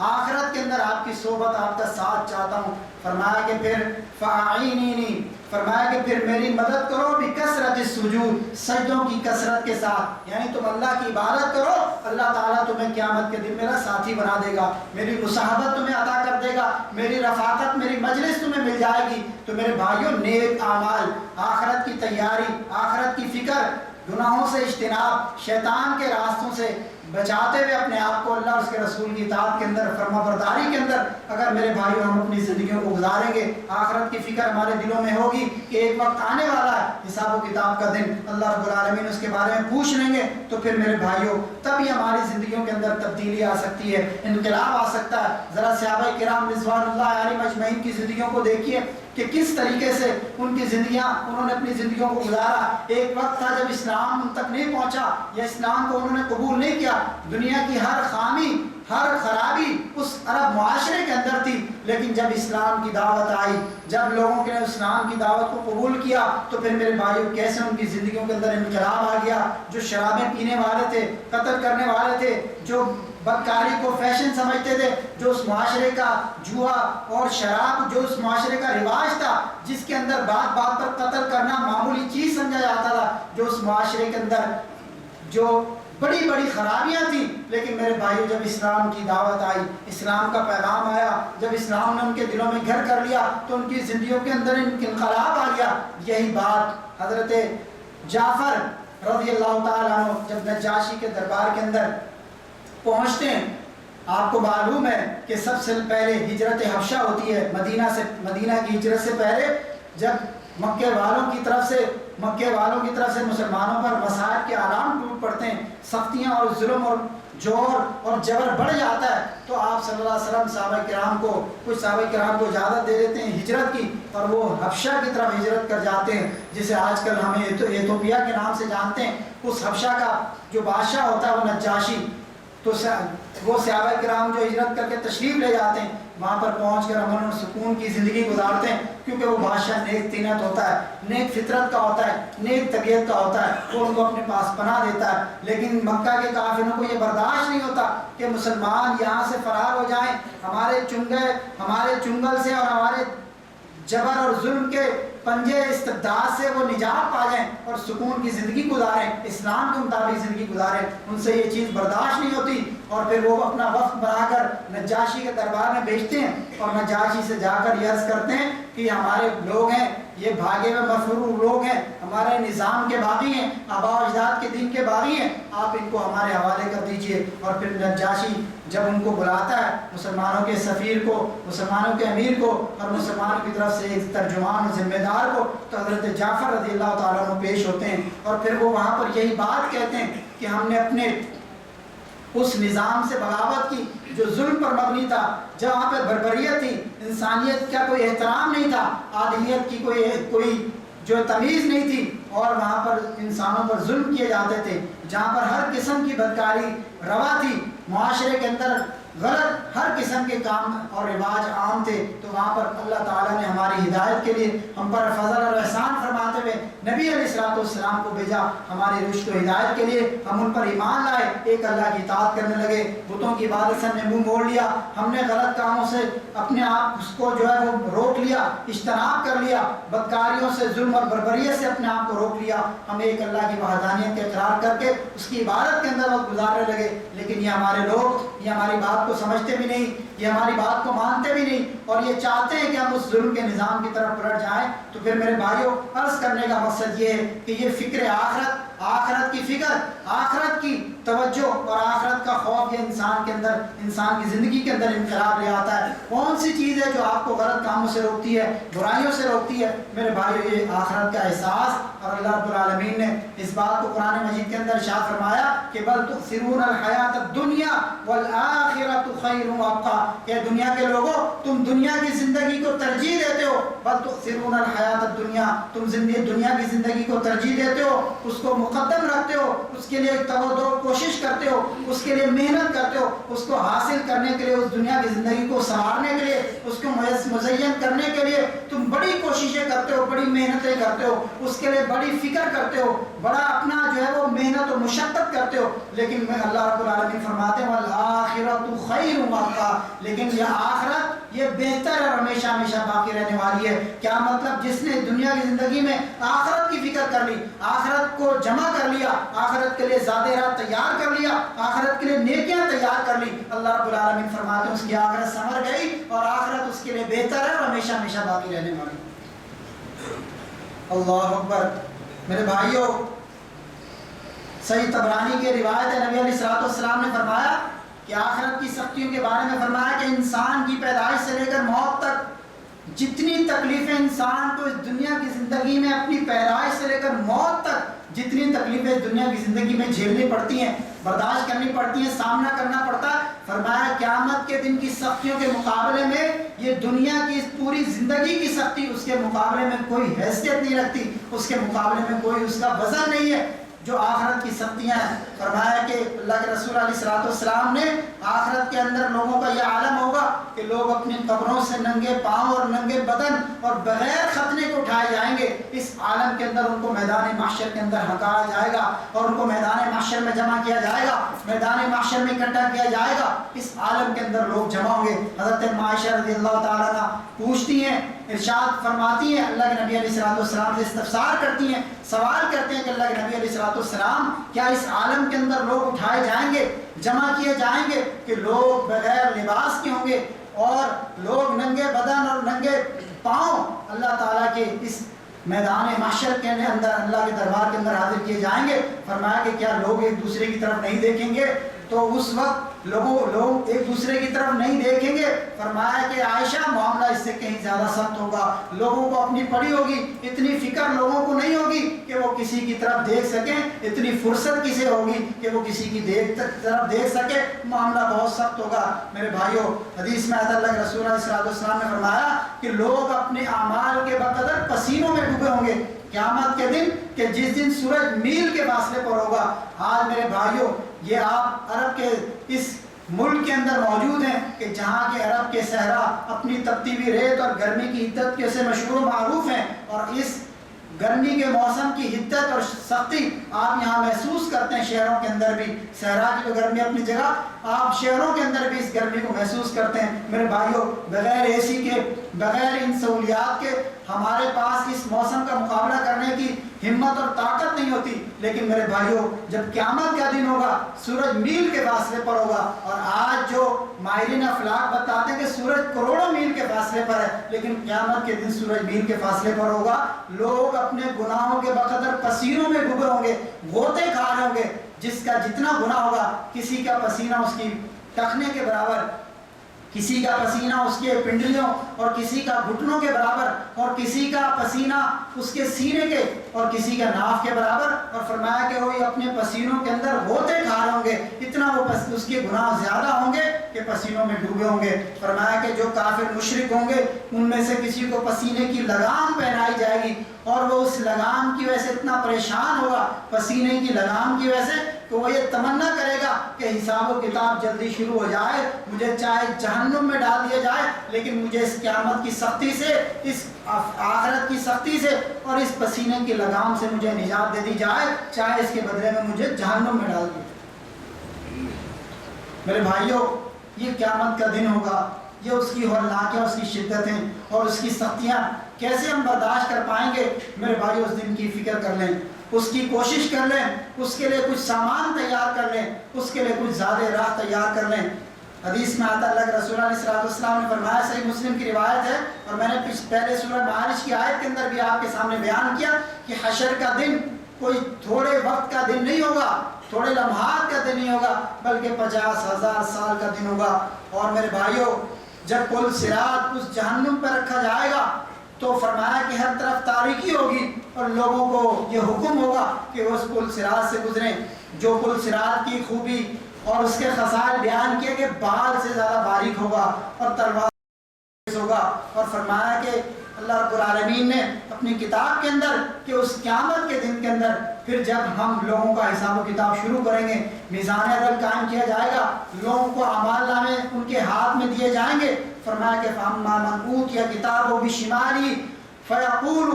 آخرت کے اندر آپ کی صحبت، آپ کا ساتھ چاہتا ہوں۔ فرمایا کہ پھر فاعینینی، فرمایا کہ پھر میری مدد کرو بکثرت السجود، سجدوں کی کثرت کے ساتھ، یعنی تم اللہ کی عبادت کرو، اللہ تعالیٰ تمہیں قیامت کے دن میرا ساتھی بنا دے گا، میری مصاحبت تمہیں عطا کر دے گا، میری رفاقت، میری مجلس تمہیں مل جائے گی۔ تو میرے بھائیوں، نیک اعمال، آخرت کی تیاری، آخرت کی فکر، گناہوں سے اجتناب، شیطان کے راستوں سے بچاتے ہوئے اپنے آپ کو اللہ اور اس کے رسول کی اطاعت کے اندر، فرما برداری کے اندر اگر میرے بھائیوں ہم اپنی زندگیوں کو گزاریں گے، آخرت کی فکر ہمارے دلوں میں ہوگی کہ ایک وقت آنے والا ہے حساب و کتاب کا دن، اللہ رب العالمین اس کے بارے میں پوچھ لیں گے، تو پھر میرے بھائیوں تب ہی ہماری زندگیوں کے اندر تبدیلی آ سکتی ہے، انقلاب آ سکتا ہے۔ ذرا صحابہ کرام رضوان اللہ علیہم اجمعین کی زندگیوں کو دیکھیے کہ کس طریقے سے ان کی زندگیاں، انہوں نے اپنی زندگیوں کو گزارا۔ ایک وقت تھا جب اسلام ان تک نہیں پہنچا یا اسلام کو انہوں نے قبول نہیں کیا، دنیا کی ہر خامی، ہر خرابی اس عرب معاشرے کے اندر تھی، لیکن جب اسلام کی دعوت آئی، جب لوگوں نے اسلام کی دعوت کو قبول کیا، تو پھر میرے بھائیوں کیسے ان کی زندگیوں کے اندر انقلاب آ گیا۔ جو شرابیں پینے والے تھے، قتل کرنے والے تھے، جو بدکاری کو فیشن سمجھتے تھے، جو اس معاشرے کا جوا اور شراب جو اس معاشرے کا رواج تھا، جس کے اندر بات بات پر قتل کرنا معمولی چیز سمجھا جاتا تھا، جو اس معاشرے کے اندر جو بڑی بڑی خرابیاں تھیں، لیکن میرے بھائیوں جب اسلام کی دعوت آئی، اسلام کا پیغام آیا، جب اسلام نے ان کے دلوں میں گھر کر لیا، تو ان کی زندگیوں کے اندر انقلاب آ گیا۔ یہی بات حضرت جعفر رضی اللہ تعالیٰ عنہ جب نجاشی کے دربار کے اندر پہنچتے ہیں، آپ کو معلوم ہے کہ سب سے پہلے ہجرت حبشہ ہوتی ہے، مدینہ کی ہجرت سے پہلے جب مکے والوں کی طرف سے مسلمانوں پر مصائب کے اعلان ٹوٹ پڑتے ہیں، سختیاں اور ظلم اور جور اور جبر بڑھ جاتا ہے، تو آپ صلی اللہ علیہ وسلم کچھ صحابہ کرام کو اجازت دے دیتے ہیں ہجرت کی، اور وہ حبشہ کی طرف ہجرت کر جاتے ہیں، جسے آج کل ہمیں ایتھوپیا کے نام سے جانتے ہیں۔ اس حبشہ کا جو بادشاہ ہوتا ہے وہ نجاشی، تو وہ صحابہ کرام جو ہجرت کر کے تشریف لے جاتے ہیں، وہاں پر پہنچ کر امن و سکون کی زندگی گزارتے ہیں، کیونکہ وہ بادشاہ نیک طینت ہوتا ہے، نیک فطرت کا ہوتا ہے، نیک طبیعت کا ہوتا ہے، وہ ان کو اپنے پاس پناہ دیتا ہے۔ لیکن مکہ کے کافروں کو یہ برداشت نہیں ہوتا کہ مسلمان یہاں سے فرار ہو جائیں، ہمارے چنگل سے اور ہمارے جبر اور ظلم کے پنجے استبداد سے وہ نجات پا جائیں اور سکون کی زندگی گزاریں، اسلام کے مطابق زندگی گزاریں۔ ان سے یہ چیز برداشت نہیں ہوتی، اور پھر وہ اپنا وقت بنا کر نجاشی کے دربار میں بھیجتے ہیں اور نجاشی سے جا کر یہ عرض کرتے ہیں کہ ہمارے لوگ ہیں، یہ بھاگے ہوئے مفرور لوگ ہیں، ہمارے نظام کے باغی ہیں، آباء و اجداد کے دین کے باغی ہیں، آپ ان کو ہمارے حوالے کر دیجئے۔ اور پھر نجاشی جب ان کو بلاتا ہے، مسلمانوں کے سفیر کو، مسلمانوں کے امیر کو اور مسلمانوں کی طرف سے ایک ترجمان و ذمہ دار کو، تو حضرت جعفر رضی اللہ تعالیٰ عنہ پیش ہوتے ہیں اور پھر وہ وہاں پر یہی بات کہتے ہیں کہ ہم نے اپنے اس نظام سے بغاوت کی جو ظلم پر مبنی تھا، جہاں پہ بربریت تھی، انسانیت کا کوئی احترام نہیں تھا، آدمیت کی کوئی جو تمیز نہیں تھی، اور وہاں پر انسانوں پر ظلم کیے جاتے تھے، جہاں پر ہر قسم کی بدکاری روا تھی، معاشرے کے اندر غلط ہر قسم کے کام اور رواج عام تھے، تو وہاں پر اللہ تعالیٰ نے ہماری ہدایت کے لیے ہم پر فضل اور احسان فرماتے ہوئے نبی علیہ السلام کو بھیجا ہماری رشد و ہدایت کے لیے۔ ہم ان پر ایمان لائے، ایک اللہ کی اطاعت کرنے لگے، بتوں کی عبادت سے ہم نے منہ موڑ لیا، ہم نے غلط کاموں سے اپنے آپ اس کو جو ہے وہ روک لیا، اجتناب کر لیا، بدکاریوں سے، ظلم اور بربریت سے اپنے آپ کو روک لیا، ہم ایک اللہ کی وحدانیت کا اقرار کر کے اس کی عبادت کے اندر وقت گزارنے لگے۔ لیکن یہ ہمارے لوگ یہ ہماری بات کو سمجھتے بھی نہیں، یہ ہماری بات کو مانتے بھی نہیں، اور یہ چاہتے ہیں کہ ہم اس ظلم کے نظام کی طرف پلٹ جائیں۔ تو پھر میرے بھائیوں، عرض کرنے کا مقصد یہ ہے کہ یہ فکر آخرت کی فکر، آخرت کی توجہ اور آخرت کا خوف یہ انسان کے اندر، انسان کی زندگی کے اندر انقلاب لے آتا ہے۔ کون سی چیز ہے جو آپ کو غلط کاموں سے روکتی ہے، برائیوں سے روکتی ہے؟ میرے بھائیوں، یہ آخرت کا احساس، اور اللہ رب العالمین نے اس بات کو قرآن مجید کے اندر ارشاد فرمایا کہ بل تؤثرون الحیات الدنیا والآخرۃ خیر وابقیٰ، کہ دنیا کے لوگوں تم دنیا کی زندگی کو ترجیح دیتے ہو، بل تؤثرون الحیات الدنیا، تم دنیا کی زندگی کو ترجیح دیتے ہو، اس کو مقدم رکھتے ہو، اس کے لیے توجہ کوشش کرتے ہو، اس کے لیے محنت کرتے ہو، اس کو حاصل کرنے کے لیے، اس دنیا کی زندگی کو سنوارنے کے لیے، اس کو مزین کرنے کے لیے تم بڑی کوششیں کرتے ہو، بڑی محنتیں کرتے ہو، اس کے لیے بڑی فکر کرتے ہو، بڑا اپنا جو ہے وہ محنت و مشقت کرتے ہو، لیکن میں اللہ رب العالمین فرماتے ہیں والآخرۃ خیر وابقیٰ، لیکن یہ آخرت یہ بہتر ہے اور ہمیشہ ہمیشہ باقی رہنے والی ہے۔ کیا مطلب؟ جس نے دنیا کی زندگی میں آخرت کی فکر کر لی، آخرت کو جمع کر لیا، آخرت کے لیے زادرات تیار کر لیا، آخرت کے لیے نیکیاں تیار کر لی، اللہ رب العالمین فرماتے ہیں اس کی آخرت سنور گئی اور آخرت اس کے لیے بہتر ہے اور ہمیشہ ہمیشہ باقی رہنے والی۔ اللہ اکبر۔ میرے بھائیوں، صحیح طبرانی کی روایت ہے، نبی علیہ السلام نے فرمایا کہ آخرت کی سختیوں کے بارے میں فرمایا کہ انسان کی پیدائش سے لے کر موت تک جتنی تکلیفیں انسان کو اس دنیا کی زندگی میں اپنی پیدائش سے لے کر موت تک جتنی تکلیفیں دنیا کی زندگی میں جھیلنی پڑتی ہیں، برداشت کرنی پڑتی ہیں، سامنا کرنا پڑتا ہے، فرمایا قیامت کے دن کی سختیوں کے مقابلے میں یہ دنیا کی اس پوری زندگی کی سختی اس کے مقابلے میں کوئی حیثیت نہیں رکھتی، اس کے مقابلے میں کوئی اس کا وزن نہیں ہے جو آخرت کی سختیاں ہیں۔ فرمایا کہ اللہ کے رسول علیہ السلام نے آخرت کے اندر لوگوں کا یہ عالم ہوگا کہ لوگ اپنی قبروں سے ننگے پاؤں اور ننگے بدن اور بغیر ختنے کو اٹھائے جائیں گے۔ اس عالم کے اندر ان کو میدان محشر کے اندر ہکایا جائے گا اور ان کو میدان محشر میں جمع کیا جائے گا، میدان محشر میں اکٹھا کیا جائے گا، اس عالم کے اندر لوگ جمع ہوں گے۔ حضرت عائشہ رضی اللہ تعالیٰ عنہ پوچھتی ہیں، ارشاد فرماتی ہیں، اللہ کے نبی علیہ السلام سے استفسار کرتی ہیں، سوال کرتے ہیں کہ اللہ کے نبی علیہ السلام کیا اس عالم کے اندر لوگ اٹھائے جائیں گے، جمع کیے جائیں گے کہ لوگ بغیر لباس کے ہوں گے اور لوگ ننگے بدن اور ننگے پاؤں اللہ تعالیٰ کے اس میدان محشر کے اندر اللہ کے دربار کے اندر حاضر کیے جائیں گے؟ فرمایا کہ کیا لوگ ایک دوسرے کی طرف نہیں دیکھیں گے؟ تو اس وقت لوگ ایک دوسرے کی طرف نہیں دیکھیں گے۔ فرمایا کہ عائشہ معاملہ اس سے کہیں زیادہ سخت ہوگا، لوگوں کو اپنی پڑی ہوگی، اتنی فکر لوگوں کو نہیں ہوگی کہ وہ کسی کی طرف دیکھ سکیں، اتنی فرصت کسے ہوگی کہ وہ کسی کی طرف دیکھ سکے، معاملہ بہت سخت ہوگا۔ میرے بھائیوں، حدیث میں اللہ کے رسول علیہ السلام نے فرمایا کہ لوگ اپنے اعمال کے بقدر پسینوں میں ڈوبے ہوں گے قیامت کے دن، کہ جس دن سورج میل کے فاصلے پر ہوگا۔ آج میرے بھائیوں، یہ آپ عرب کے اس ملک کے اندر موجود ہیں کہ جہاں کے عرب کے صحرا اپنی تپتی ہوئی ریت اور گرمی کی عدت کے سے مشہور و معروف ہیں، اور اس گرمی کے موسم کی حدت اور سختی آپ یہاں محسوس کرتے ہیں، شہروں کے اندر بھی، صحرا کی تو گرمی اپنی جگہ، آپ شہروں کے اندر بھی اس گرمی کو محسوس کرتے ہیں۔ میرے بھائیوں، بغیر اے سی کے، بغیر ان سہولیات کے ہمارے پاس اس موسم کا مقابلہ کرنے کی ہمت اور طاقت نہیں ہوتی، لیکن میرے بھائیوں جب قیامت کا دن ہوگا سورج میل کے فاصلے پر ہوگا، اور آج جو ماہرین افلاک بتاتے ہیں کہ سورج کروڑوں میل کے فاصلے پر ہے، لیکن قیامت کے دن سورج میل کے فاصلے پر ہوگا، لوگ اپنے گناہوں کے بقدر پسینوں میں ڈوبے ہوں گے، غوطے کھا رہے ہوں گے، جس کا جتنا گناہ ہوگا، کسی کا پسینہ اس کی ٹخنے کے برابر، کسی کا پسینہ اس کے پنڈلیوں اور کسی کا گھٹنوں کے برابر، اور کسی کا پسینہ اس کے سینے کے اور کسی کا ناف کے برابر، اور فرمایا کہ وہ اپنے پسینوں کے اندر غوطے کھا رہے ہوں گے، اتنا وہ اس کے گناہ زیادہ ہوں گے کہ پسینوں میں ڈوبے ہوں گے۔ فرمایا کہ جو کافر مشرک ہوں گے ان میں سے کسی کو پسینے کی لگام پہنائی جائے گی، اور وہ اس لگام کی وجہ سے اتنا پریشان ہوگا، پسینے کی لگام کی وجہ سے، کہ وہ یہ تمنا کرے گا کہ حساب و کتاب جلدی شروع ہو جائے، مجھے چاہے جہنم میں ڈال دیا جائے، لیکن مجھے اس قیامت کی سختی سے، اس آخرت کی سختی سے اور اس پسینے کی لگام سے مجھے نجات دے دی جائے، چاہے اس کے بدلے میں مجھے جہنم میں ڈال دیا۔ میرے بھائیوں، یہ قیامت کا دن ہوگا، یہ اس کی ہولناکیاں، اس کی شدتیں اور اس کی سختیاں کیسے ہم برداشت کر پائیں گے؟ میرے بھائیو اس دن کی فکر کر لیں، اس کی کوشش کر لیں، اس کے لیے کچھ سامان تیار کر لیں، اس کے لیے کچھ زیادہ راہ تیار کر لیں۔ حدیث میں آتا اللہ کے رسول علیہ السلام نے فرمایا، صحیح مسلم کی روایت ہے، اور میں نے پہلے سورہ معارج کی آیت کے اندر بھی آپ کے سامنے بیان کیا کہ حشر کا دن کوئی تھوڑے وقت کا دن نہیں ہوگا، تھوڑے لمحات کا دن نہیں ہوگا، بلکہ 50,000 سال کا دن ہوگا۔ اور میرے بھائیوں، جب پل صراط اس جہنم پر رکھا جائے گا تو فرمایا کہ ہر طرف تاریکی ہوگی، اور لوگوں کو یہ حکم ہوگا کہ وہ اس پل صراط سے گزریں۔ جو پل صراط کی خوبی اور اس کے خصائل بیان کیے کہ بال سے زیادہ باریک ہوگا اور تلوار ہوگا، اور فرمایا کہ اللہ رب العالمین نے اپنی کتاب کے اندر کہ اس قیامت کے دن کے اندر پھر جب ہم لوگوں کا حساب و کتاب شروع کریں گے، میزان عدل قائم کیا جائے گا، لوگوں کو اعمال نامے ان کے ہاتھ میں دیے جائیں گے۔ فرمایا کہ فَأَمَّا مَنْ أُوتِيَ كِتَابَهُ بِشِمَالِهِ فَيَقُولُ،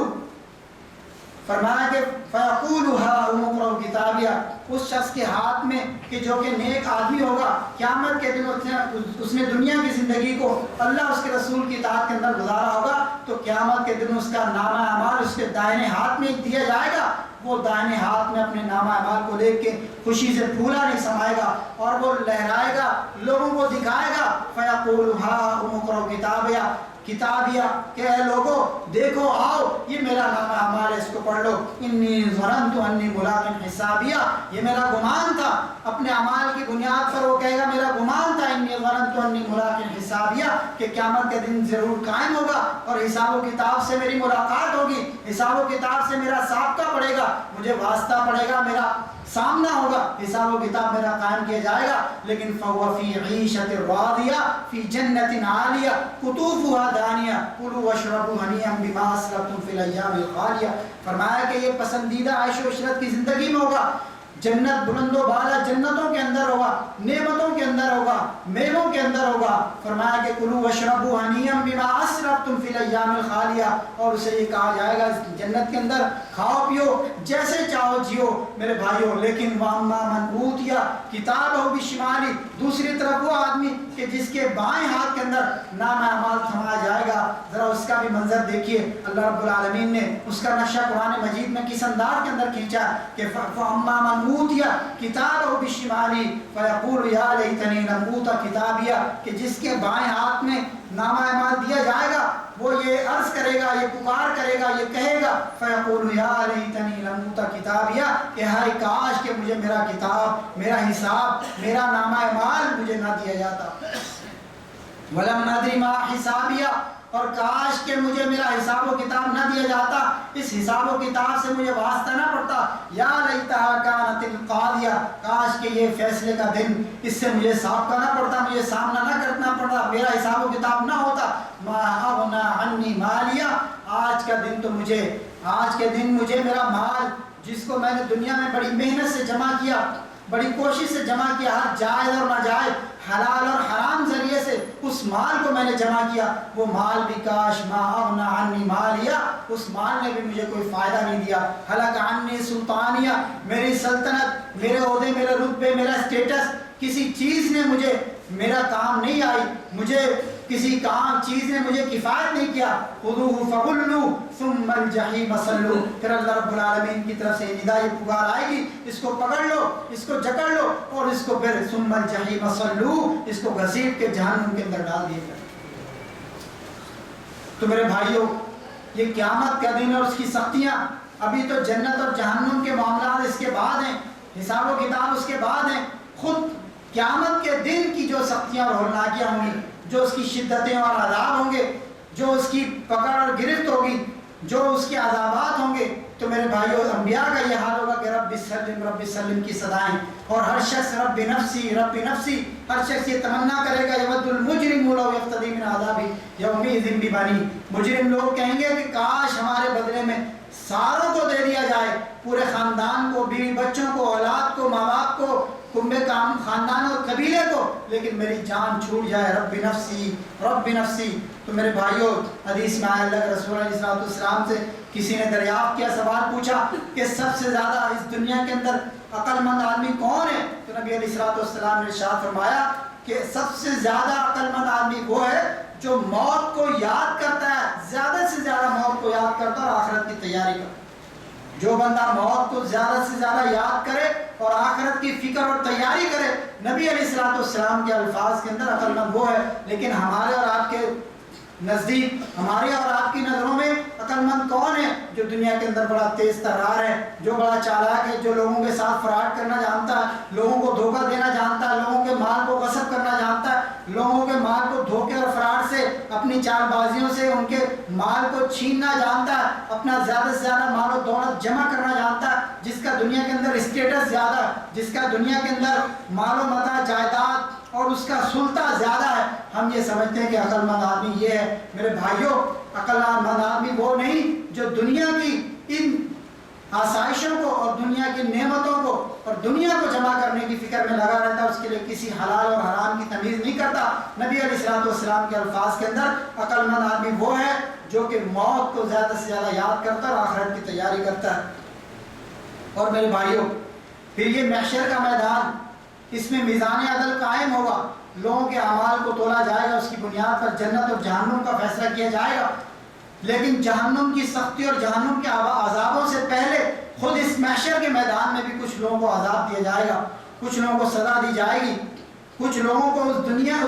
فرمایا کہ فَيَقُولُ هَاؤُمُ اقْرَءُوا كِتَابِيَهْ، اس شخص کے ہاتھ میں کہ جو کہ نیک آدمی ہوگا، قیامت کے دن اس نے دنیا کی زندگی کو اللہ اس کے رسول کی اطاعت کے اندر گزارا ہوگا، تو قیامت کے دن اس کا نامہ اعمال اس کے دائیں ہاتھ میں دیا جائے گا، وہ دائیں ہاتھ میں اپنے نامہ اعمال کو لے کے خوشی سے پھولا نہیں سمائے گا، اور وہ لہرائے گا، لوگوں کو دکھائے گا، فَيَقُولُ هَاؤُمُ اقْرَءُوا كِتَابِيَهْ، کتابیہ کہ اے لوگو دیکھو آؤ یہ میرا نامہ اعمال ہے، اس کو پڑھ لو، انی ظننت انی ملاق حسابیہ، یہ میرا گمان تھا، اپنے اعمال کی بنیاد پر وہ کہے گا میرا گمان تھا، انی ظننت انی ملاق حسابیہ، کہ قیامت کے دن ضرور قائم ہوگا اور حساب و کتاب سے میری ملاقات ہوگی، حساب و کتاب سے میرا سابقہ پڑے گا، مجھے واسطہ پڑے گا، میرا سامنا ہوگا، حساب و کتاب میرا قائم کیا جائے گا، لیکن فَهُوَ فِي عِيشَةٍ رَاضِيَةٍ فِي جَنَّةٍ عَالِيَةٍ قُطُوفُهَا دَانِيَةٌ كُلُوا وَاشْرَبُوا هَنِيئًا بِمَا أَسْلَفْتُمْ فِي الْأَيَّامِ الْخَالِيَةِ۔ فرمایا کہ یہ پسندیدہ عیش و عشرت کی زندگی میں ہوگا، جنت بلند و بالا جنتوں کے اندر ہوگا، نعمتوں کے اندر ہوگا، میووں کے اندر ہوگا۔ فرمایا کہ کلوا واشربوا ہنیئا بما اسرفتم فی الایام الخالیہ، اور اسے یہ کہا جائے گا جنت کے اندر کھاؤ پیو جیسے چاہو جیو میرے بھائیو، لیکن واما من اوتیا کتابہ بشمالی، دوسری طرف وہ آدمی کہ جس کے بائیں ہاتھ کے اندر نامہ اعمال تھمایا جائے گا، ذرا اس کا بھی منظر دیکھیے، اللہ رب العالمین نے اس کا نقشہ قرآن مجید میں کس انداز کے اندر کھینچا کہ فاما من اوتیا کتابہ بشمالی فیقول یا لیتنی لم اوت کتابیہ، کہ جس کے بائیں ہاتھ میں نامہ اعمال دیا جائے گا وہ یہ عرض کرے گا، یہ پکار کرے گا، یہ کہے گا فیقول یا لیتنی لم اوت کتابیہ، کہ ہائے کاش کہ مجھے میرا کتاب، میرا حساب، میرا نامہ اعمال مجھے نہ دیا جاتا، ولم ادری ما حسابیہ، اور کاش کہ مجھے میرا حساب و کتاب نہ دیا جاتا، اس حساب و کتاب سے مجھے واسطہ نہ پڑتا، یا لیتہا کانت القاضیہ، کاش کہ یہ فیصلے کا دن، اس سے مجھے سابقہ نہ پڑتا، مجھے سامنا نہ کرنا پڑتا، میرا حساب و کتاب نہ ہوتا، ما اغنی عنی مالیہ، آج کا دن تو مجھے، آج کے دن مجھے میرا مال جس کو میں نے دنیا میں بڑی محنت سے جمع کیا، بڑی کوشش سے جمع کیا، ہر جائز اور ناجائز، حلال اور حرام ذریعے سے اس مال کو میں نے جمع کیا، وہ مال بھی کاش ما اغنی عنی مالیہ، اس مال نے بھی مجھے کوئی فائدہ نہیں دیا، ہلک عنی سلطانیہ، میری سلطنت، میرے عہدے، میرے رتبے، میرا اسٹیٹس، کسی چیز نے مجھے میرا کام نہیں آئی، مجھے کسی چیز نے مجھے کفایت نہیں کیا۔ خذوہ فغلوا ثم الجحیم صلوا، پھر اللہ رب العالمین کی طرف سے ندا یہ پکار آئے گی، اس کو پکڑ لو، اس کو جکڑ لو، اور اس کو پھر ثم الجحیم صلوا، اس کو گھسیٹ کے جہنم کے اندر ڈال دیا جائے۔ تو میرے بھائیوں، یہ قیامت کا دن اور اس کی سختیاں، ابھی تو جنت اور جہنم کے معاملات اس کے بعد ہیں، حساب و کتاب اس کے بعد ہیں، خود قیامت کے دن کی جو سختیاں اور ہولناکیاں ہوں گی، جو اس کی شدتیں اور عذاب ہوں گے، جو اس کی پکڑ اور گرفت ہوگی، جو اس کے عذابات ہوں گے، تو میرے بھائیوں انبیاء کا یہ حال ہوگا کہ رب سلم کی صدائیں، اور ہر شخص رب نفسی رب نفسی، ہر شخص یہ تمنا کرے گا یود المجرم لو یفتدی من عذاب یومئذ ببنی، مجرم لوگ کہیں گے کہ کاش ہمارے بدلے میں ساروں کو دے دیا جائے، پورے خاندان کو، بیوی بچوں کو، اولاد کو، ماں باپ کو، کنبے کام خاندان اور قبیلے کو، لیکن میری جان چھوٹ جائے، رب نفسی رب نفسی۔ تو میرے بھائیوں، حدیث میں آیا اللہ کے رسول علیہ السلام سے کسی نے دریافت کیا، سوال پوچھا کہ سب سے زیادہ اس دنیا کے اندر عقل مند آدمی کون ہے؟ تو نبی علیہ السلام نے ارشاد فرمایا کہ سب سے زیادہ عقل مند آدمی وہ ہے جو موت کو یاد کرتا ہے، زیادہ سے زیادہ موت کو یاد کرتا ہے اور آخرت کی تیاری کرتا ہے۔ جو بندہ موت کو زیادہ سے زیادہ یاد کرے اور آخرت کی فکر اور تیاری کرے، نبی علیہ السلام کے الفاظ کے اندر عقل مند وہ ہے۔ لیکن ہمارے اور آپ کے نزدیک، ہماری اور آپ کی نظروں میں عقل مند کون ہے؟ جو دنیا کے اندر بڑا تیز ترار ہے، جو بڑا چالاک ہے، جو لوگوں کے ساتھ فراڈ کرنا جانتا ہے، لوگوں کو دھوکہ دینا جانتا ہے، لوگوں کے مال کو غصب کرنا جانتا ہے، لوگوں کے مال کو دھوکے اور فراڈ سے، اپنی چال بازیوں سے ان کے مال کو چھیننا جانتا ہے، اپنا زیادہ سے زیادہ مال و دولت جمع کرنا جانتا ہے، جس کا دنیا کے اندر اسٹیٹس زیادہ ہے، جس کا دنیا کے اندر مال و متاع، جائیداد اور اس کا سلطہ زیادہ ہے، ہم یہ سمجھتے ہیں کہ عقل مند آدمی یہ ہے۔ میرے بھائیوں، عقل مند آدمی وہ نہیں جو دنیا کی ان آسائشوں کو اور دنیا کی نعمتوں کو اور دنیا کو جمع کرنے کی فکر میں لگا رہتا ہے، اس کے لیے کسی حلال اور حرام کی تمیز نہیں کرتا۔ نبی علیہ السلام کے الفاظ کے اندر عقل مند آدمی وہ ہے جو کہ موت کو زیادہ سے زیادہ یاد کرتا ہے اور آخرت کی تیاری کرتا ہے۔ اور میرے بھائیوں، پھر یہ محشر کا میدان، اس میں میزان عدل قائم ہوگا، لوگوں کے اعمال کو تولا جائے گا، اس کی بنیاد پر جنت اور جہنم کا فیصلہ کیا جائے گا۔ لیکن جہنم کی سختی اور جہنم کے عذابوں سے پہلے خود اس محشر کے میدان میں بھی کچھ لوگوں کو عذاب دیا جائے گا، کچھ لوگوں کو سزا دی جائے گی، کچھ لوگوں کو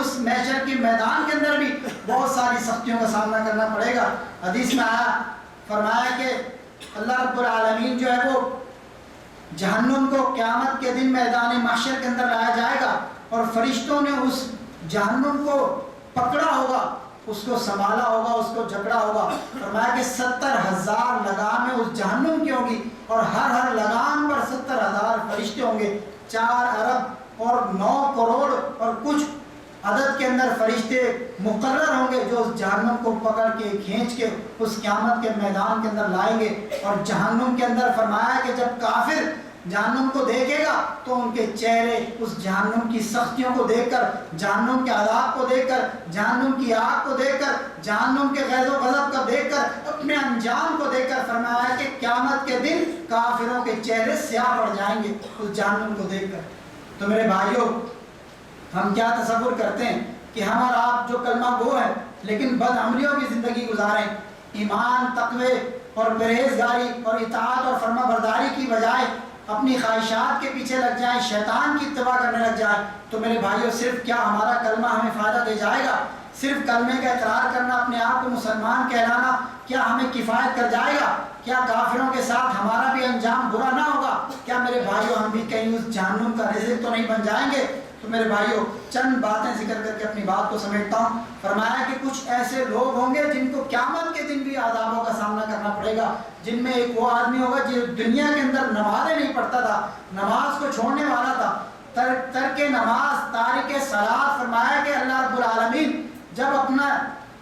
اس محشر کے میدان کے اندر بھی بہت ساری سختیوں کا سامنا کرنا پڑے گا۔ حدیث میں آیا، فرمایا کہ اللہ رب العالمین جو ہے وہ جہنم کو قیامت کے دن میدان محشر کے اندر لایا جائے گا، اور فرشتوں نے اس جہنم کو پکڑا ہوگا، اس کو سنبھالا ہوگا، اس کو جکڑا ہوگا۔ فرمایا کہ 70,000 لگامیں اس جہنم کی ہوں گی، اور ہر لگام پر 70,000 فرشتے ہوں گے، 4 ارب اور 9 کروڑ اور کچھ عدد کے اندر فرشتے مقرر ہوں گے، جو اس جہنم کو پکڑ کے کھینچ کے اس قیامت کے میدان کے اندر لائیں گے۔ اور جہنم کے اندر فرمایا کہ جب کافر جہنم کو دیکھے گا تو ان کے چہرے اس جہنم کی سختیوں کو دیکھ کر، جہنم کے عذاب کو دیکھ کر، جہنم کی آگ کو دیکھ کر، جہنم کے غیظ و غضب کو دیکھ کر، اپنے انجام کو دیکھ کر، فرمایا کہ قیامت کے دن کافروں کے چہرے سیاہ پڑ جائیں گے اس جہنم کو دیکھ کر۔ تو میرے بھائیوں، ہم کیا تصور کرتے ہیں کہ ہم اور آپ جو کلمہ گو ہیں لیکن بد عملیوں کی زندگی گزاریں، ایمان، تقوی اور پرہیزگاری اور اطاعت اور فرما برداری کی بجائے اپنی خواہشات کے پیچھے لگ جائیں، شیطان کی اتباع کرنے لگ جائیں، تو میرے بھائیوں، صرف کیا ہمارا کلمہ ہمیں فائدہ دے جائے گا؟ صرف کلمے کا اقرار کرنا، اپنے آپ کو مسلمان کہلانا کیا ہمیں کفایت کر جائے گا؟ کیا کافروں کے ساتھ ہمارا بھی انجام برا نہ ہوگا؟ کیا میرے بھائیوں ہم بھی کہیں اس جہنم کا رزق تو نہیں بن جائیں گے؟ تو میرے بھائیوں، چند باتیں ذکر کر کے اپنی بات کو سمیٹتا ہوں۔ فرمایا کہ کچھ ایسے لوگ ہوں گے جن کو قیامت کے دن بھی عذابوں کا سامنا کرنا پڑے گا، جن میں ایک وہ آدمی ہوگا جو دنیا کے اندر نمازیں نہیں پڑھتا تھا، نماز کو چھوڑنے والا تھا، ترک نماز، تارک صلاۃ۔ فرمایا کہ اللہ رب العالمین جب اپنا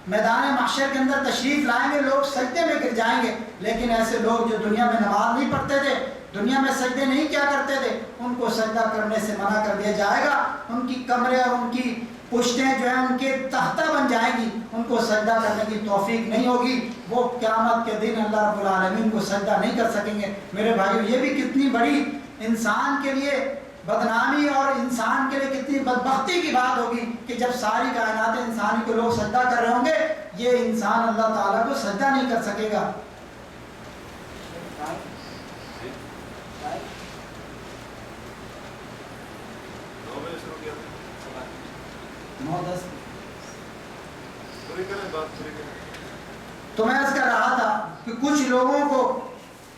میدان محشر کے اندر تشریف لائیں گے، لوگ سجدے میں گر جائیں گے، لیکن ایسے لوگ جو دنیا میں نماز نہیں پڑھتے تھے، دنیا میں سجدے نہیں کیا کرتے تھے، ان کو سجدہ کرنے سے منع کر دیا جائے گا، ان کی کمرے اور ان کی پشتیں جو ہیں ان کے تختہ بن جائیں گی، ان کو سجدہ کرنے کی توفیق نہیں ہوگی، وہ قیامت کے دن اللہ رب العالمین کو سجدہ نہیں کر سکیں گے۔ میرے بھائیو، یہ بھی کتنی بڑی انسان کے لیے بدنامی اور انسان کے لیے کتنی بدبختی کی بات ہوگی کہ جب ساری کائنات انسانی کو لوگ سجدہ کر رہے ہوں گے، یہ انسان اللہ تعالیٰ کو سجدہ نہیں کر سکے گا۔ تو میں عرض کر رہا تھا کہ کچھ لوگوں کو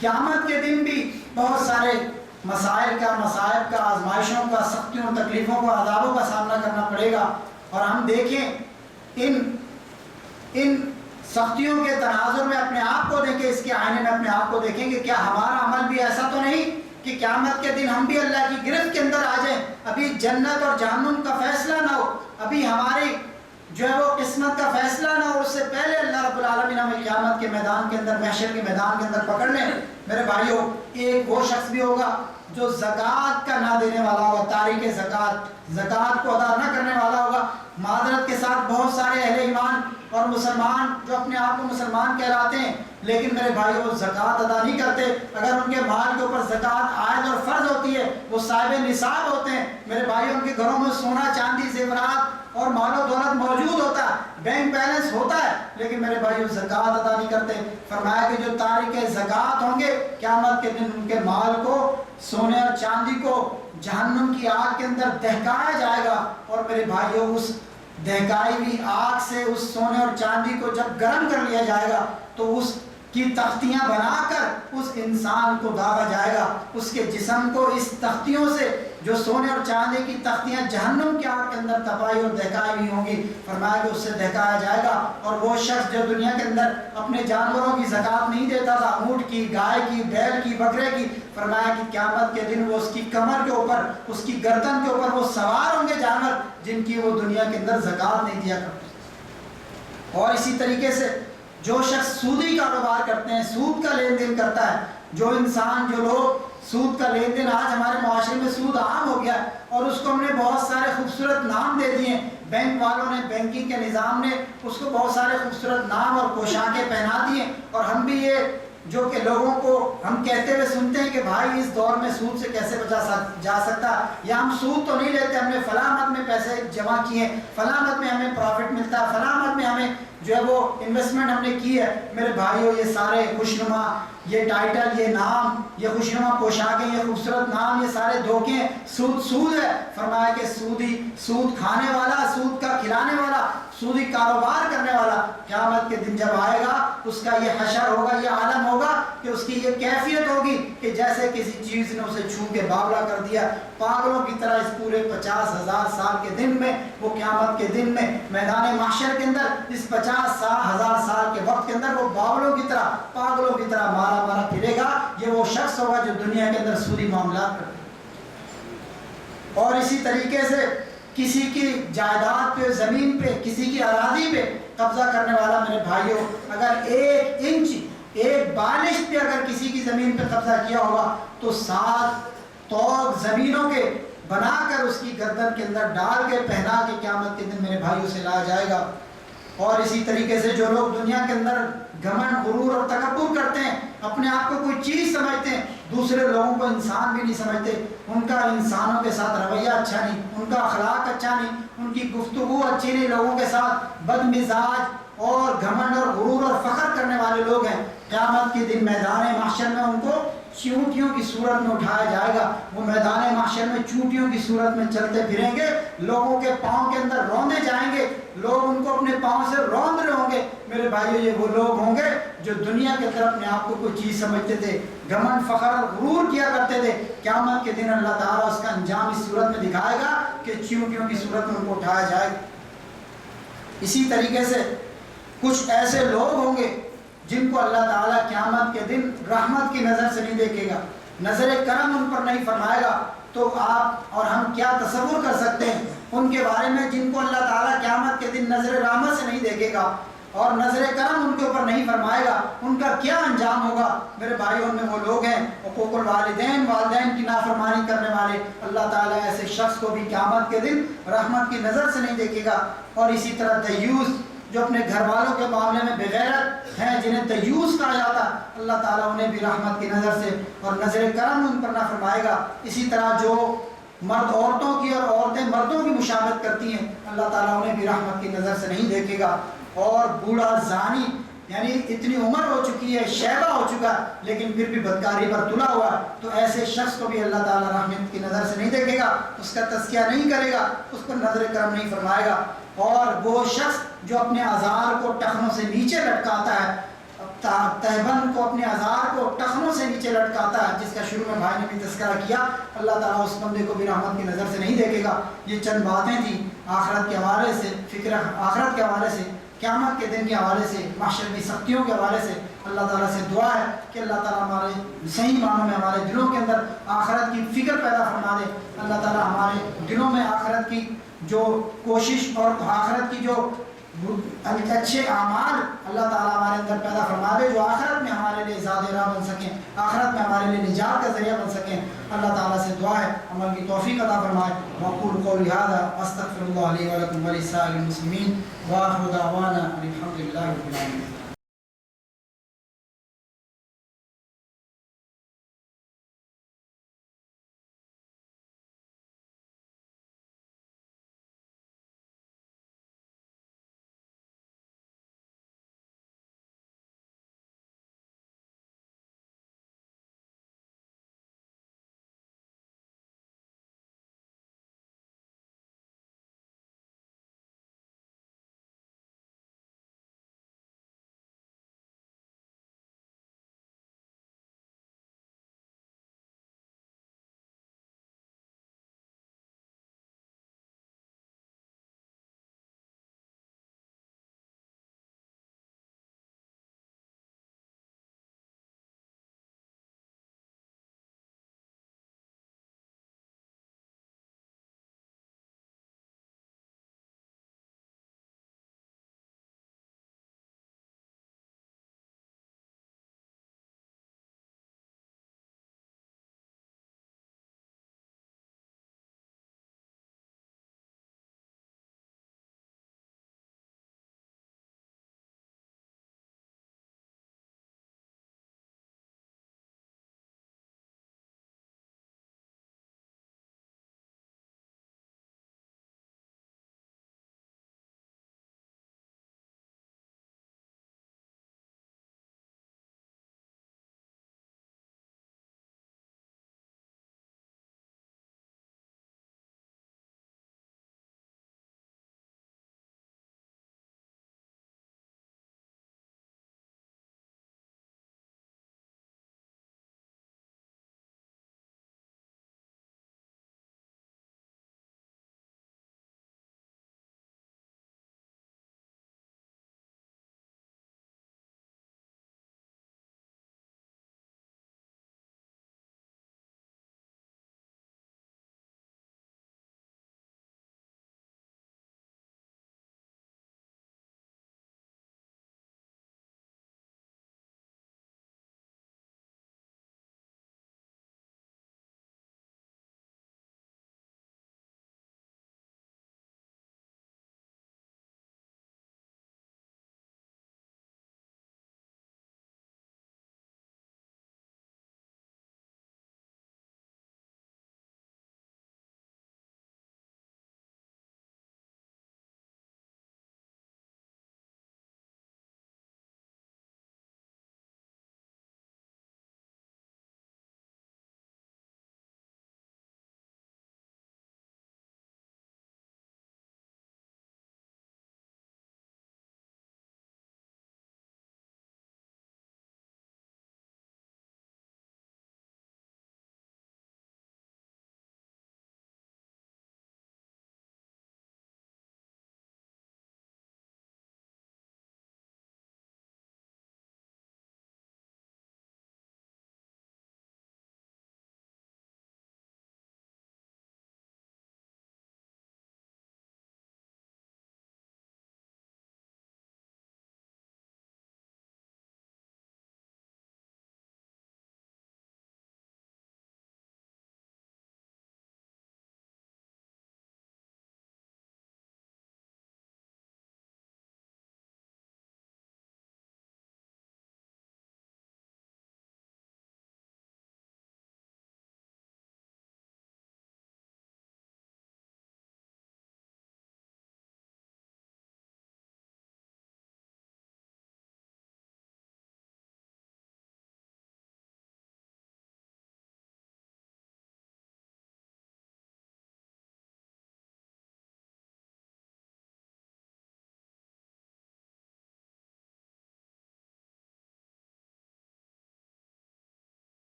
قیامت کے دن بھی بہت سارے مسائل کا، مصائب کا، آزمائشوں کا، سختیوں، تکلیفوں کا، عذابوں کا سامنا کرنا پڑے گا۔ اور ہم دیکھیں ان سختیوں کے تناظر میں اپنے آپ کو دیکھیں، اس کے آئینے میں اپنے آپ کو دیکھیں کہ کیا ہمارا عمل بھی ایسا تو نہیں کہ قیامت کے دن ہم بھی اللہ کی گرفت کے اندر آ جائیں، ابھی جنت اور جہنم کا فیصلہ نہ ہو، ابھی ہماری جو ہے وہ قسمت کا فیصلہ نہ ہو، اس سے پہلے اللہ رب العالمین ہمیں قیامت کے میدان کے اندر، محشر کے میدان کے اندر پکڑ لیں۔ میرے بھائیوں، ایک وہ شخص بھی ہوگا جو زکوٰۃ کا نہ دینے والا ہوگا، تاریک زکوٰۃ کو ادا نہ کرنے والا ہوگا۔ معذرت کے ساتھ بہت سارے اہل ایمان اور مسلمان جو اپنے آپ کو مسلمان کہلاتے ہیں لیکن میرے بھائی وہ زکوٰۃ ادا نہیں کرتے، اگر ان کے مال کے اوپر زکوٰۃ عائد اور فرض ہوتی ہے، وہ صاحب نصاب ہوتے ہیں، میرے بھائی ان کے گھروں میں سونا چاندی زیورات اور مال و دولت موجود ہوتا ہے، بینک بیلنس ہوتا ہے، لیکن میرے بھائی وہ زکوٰۃ ادا نہیں کرتے۔ فرمایا کہ جو تارک زکوٰۃ ہوں گے قیامت کے دن ان کے مال کو، سونے اور چاندی کو جہنم کی آگ کے اندر دہکایا جائے گا، اور میرے بھائیوں اس دہکائی ہوئی آگ سے اس سونے اور چاندی کو جب گرم کر لیا جائے گا تو اس کی تختیاں بنا کر اس انسان کو داغا جائے گا، اس کے جسم کو اس تختیوں سے، جو سونے اور چاندی کی تختیاں جہنم کی آگ کے اندر تپائی اور دہکائی ہوئی ہوں گی، فرمایا کہ اس سے دہکایا جائے گا۔ اور وہ شخص جو دنیا کے اندر اپنے جانوروں کی زکوٰۃ نہیں دیتا تھا، اونٹ کی، گائے کی، بیل کی، بکرے کی، فرمایا کہ قیامت کے دن وہ اس کی کمر کے اوپر، اس کی گردن کے اوپر وہ سوار ہوں گے جانور جن کی وہ دنیا کے اندر زکوٰۃ نہیں دیا کرتے۔ اور اسی طریقے سے جو شخص سودی کاروبار کرتے ہیں، سود کا لین دین کرتا ہے، جو انسان، جو لوگ سود کا لین دین، آج ہمارے معاشرے میں سود عام ہو گیا اور اس کو ہم نے بہت سارے خوبصورت نام دے دیے، بینک والوں نے، بینکنگ کے نظام نے اس کو بہت سارے خوبصورت نام اور پوشاکیں پہنا دیے، اور ہم بھی یہ جو کہ لوگوں کو ہم کہتے ہوئے سنتے ہیں کہ بھائی اس دور میں سود سے کیسے بچا جا سکتا، یا ہم سود تو نہیں لیتے، ہم نے فلاں مت میں پیسے جمع کیے، فلاں مت میں ہمیں پروفٹ ملتا ہے، فلاں مت میں ہمیں جو ہے وہ انویسٹمنٹ ہم نے کی ہے۔ میرے بھائیوں، یہ سارے خوشنما، یہ ٹائٹل، یہ نام، یہ خوشنما پوشاکیں، یہ خوبصورت نام، یہ سارے دھوکے، سود ہے۔ فرمایا کہ سودی، سود کھانے والا، سود کا کھلانے والا، سودی کاروبار کرنے والا قیامت کے دن جب آئے گا اس کا یہ حشر ہوگا، یہ عالم ہوگا کہ اس کی یہ کیفیت ہوگی کہ جیسے کسی چیز نے اسے چھو کے بابلا کر دیا، پاگلوں کی طرح اس پورے 50,000 سال کے دن میں، وہ قیامت کے دن میں میدان محشر کے اندر اس 50,000 سال کے وقت کے اندر وہ باولوں کی طرح، پاگلوں کی طرح مارا مارا پھرے گا۔ یہ وہ شخص ہوگا جو دنیا کے اندر سودی معاملات کرتا ہے۔ اور اسی طریقے سے کسی کی جائیداد پہ، زمین پہ، کسی کی اراضی پہ قبضہ کرنے والا، میرے بھائیوں، اگر 1 انچ، 1 بالش پہ اگر کسی کی زمین پہ قبضہ کیا ہوگا تو 7 توق زمینوں کے بنا کر اس کی گردن کے اندر ڈال کے پہنا کے قیامت کے دن میرے بھائیوں سے لایا جائے گا۔ اور اسی طریقے سے جو لوگ دنیا کے اندر گھمنڈ، غرور اور تکبر کرتے ہیں، اپنے آپ کو کوئی چیز سمجھتے ہیں، دوسرے لوگوں کو انسان بھی نہیں سمجھتے، ان کا انسانوں کے ساتھ رویہ اچھا نہیں، ان کا اخلاق اچھا نہیں، ان کی گفتگو اچھی نہیں، لوگوں کے ساتھ بد مزاج اور گھمنڈ اور غرور اور فخر کرنے والے لوگ ہیں، قیامت کے دن میدان محشر میں ان کو چیونٹیوں کی صورت میں اٹھایا جائے گا۔ وہ میدان محشر میں چیونٹیوں کی صورت میں چلتے پھریں گے، لوگوں کے پاؤں کے اندر روندے جائیں گے، لوگ ان کو اپنے پاؤں سے روند رہے ہوں گے۔ میرے بھائیو، یہ وہ لوگ ہوں گے جو دنیا کے اندر اپنے آپ کو کوئی چیز سمجھتے تھے، گھمنڈ، فخر اور غرور کیا کرتے تھے، قیامت کے دن اللہ تعالیٰ اس کا انجام اس صورت میں دکھائے گا کہ چیونٹیوں کی صورت میں ان کو اٹھایا جائے گا۔ اسی طریقے سے کچھ ایسے لوگ ہوں گے جن کو اللہ تعالیٰ قیامت کے دن رحمت کی نظر سے نہیں دیکھے گا، نظر کرم ان پر نہیں فرمائے گا۔ تو آپ اور ہم کیا تصور کر سکتے ہیں ان کے بارے میں جن کو اللہ تعالیٰ قیامت کے دن نظر رحمت سے نہیں دیکھے گا۔ اور نظر کرم ان کے اوپر نہیں فرمائے گا، ان کا کیا انجام ہوگا؟ میرے بھائیوں میں وہ لوگ ہیں حقوق الوالدین، والدین کی نافرمانی کرنے والے، اللہ تعالیٰ ایسے شخص کو بھی قیامت کے دن رحمت کی نظر سے نہیں دیکھے گا۔ اور اسی طرح دیوس جو اپنے گھر والوں کے معاملے میں بغیرت ہیں، جنہیں دیوس کہا جاتا، اللہ تعالیٰ انہیں بھی رحمت کی نظر سے اور نظر کرم ان پر نہ فرمائے گا۔ اسی طرح جو مرد عورتوں کی اور عورتیں مردوں کی مشابہت کرتی ہیں، اللہ تعالیٰ انہیں بھی رحمت کی نظر سے نہیں دیکھے گا۔ اور بوڑھا زانی، یعنی اتنی عمر ہو چکی ہے، شیبہ ہو چکا، لیکن پھر بھی بدکاری پر تلا ہوا، تو ایسے شخص کو بھی اللہ تعالیٰ رحمت کی نظر سے نہیں دیکھے گا، اس کا تزکیہ نہیں کرے گا، اس پر نظر کرم نہیں فرمائے گا۔ اور وہ شخص جو اپنے ازار کو ٹخنوں سے نیچے لٹکاتا ہے، تہبند کو، اپنے ازار کو ٹخنوں سے نیچے لٹکاتا ہے، جس کا شروع میں بھائی نے بھی تذکرہ کیا، اللہ تعالیٰ اس بندے کو بھی رحمت کی نظر سے نہیں دیکھے گا۔ یہ چند باتیں تھیں آخرت کے حوالے سے، فکر آخرت کے حوالے سے، قیامت کے دن کے حوالے سے، محشر کی سختیوں کے حوالے سے۔ اللہ تعالیٰ سے دعا ہے کہ اللہ تعالیٰ ہمارے صحیح معنوں میں ہمارے دلوں کے اندر آخرت کی فکر پیدا فرما دے۔ اللہ تعالیٰ ہمارے دلوں میں آخرت کی جو کوشش اور آخرت کی جو اچھے اعمال اللہ تعالیٰ ہمارے اندر پیدا فرما دے، جو آخرت میں ہمارے لیے زاد راہ بن سکیں، آخرت میں ہمارے لیے نجات کا ذریعہ بن سکیں۔ اللہ تعالیٰ سے دعا ہے عمل کی توفیق عطا فرمائے۔ وأقول قولي هذا أستغفر الله لي ولكم ولسائر المسلمين وآخر دعوانا الحمد لله رب العالمين۔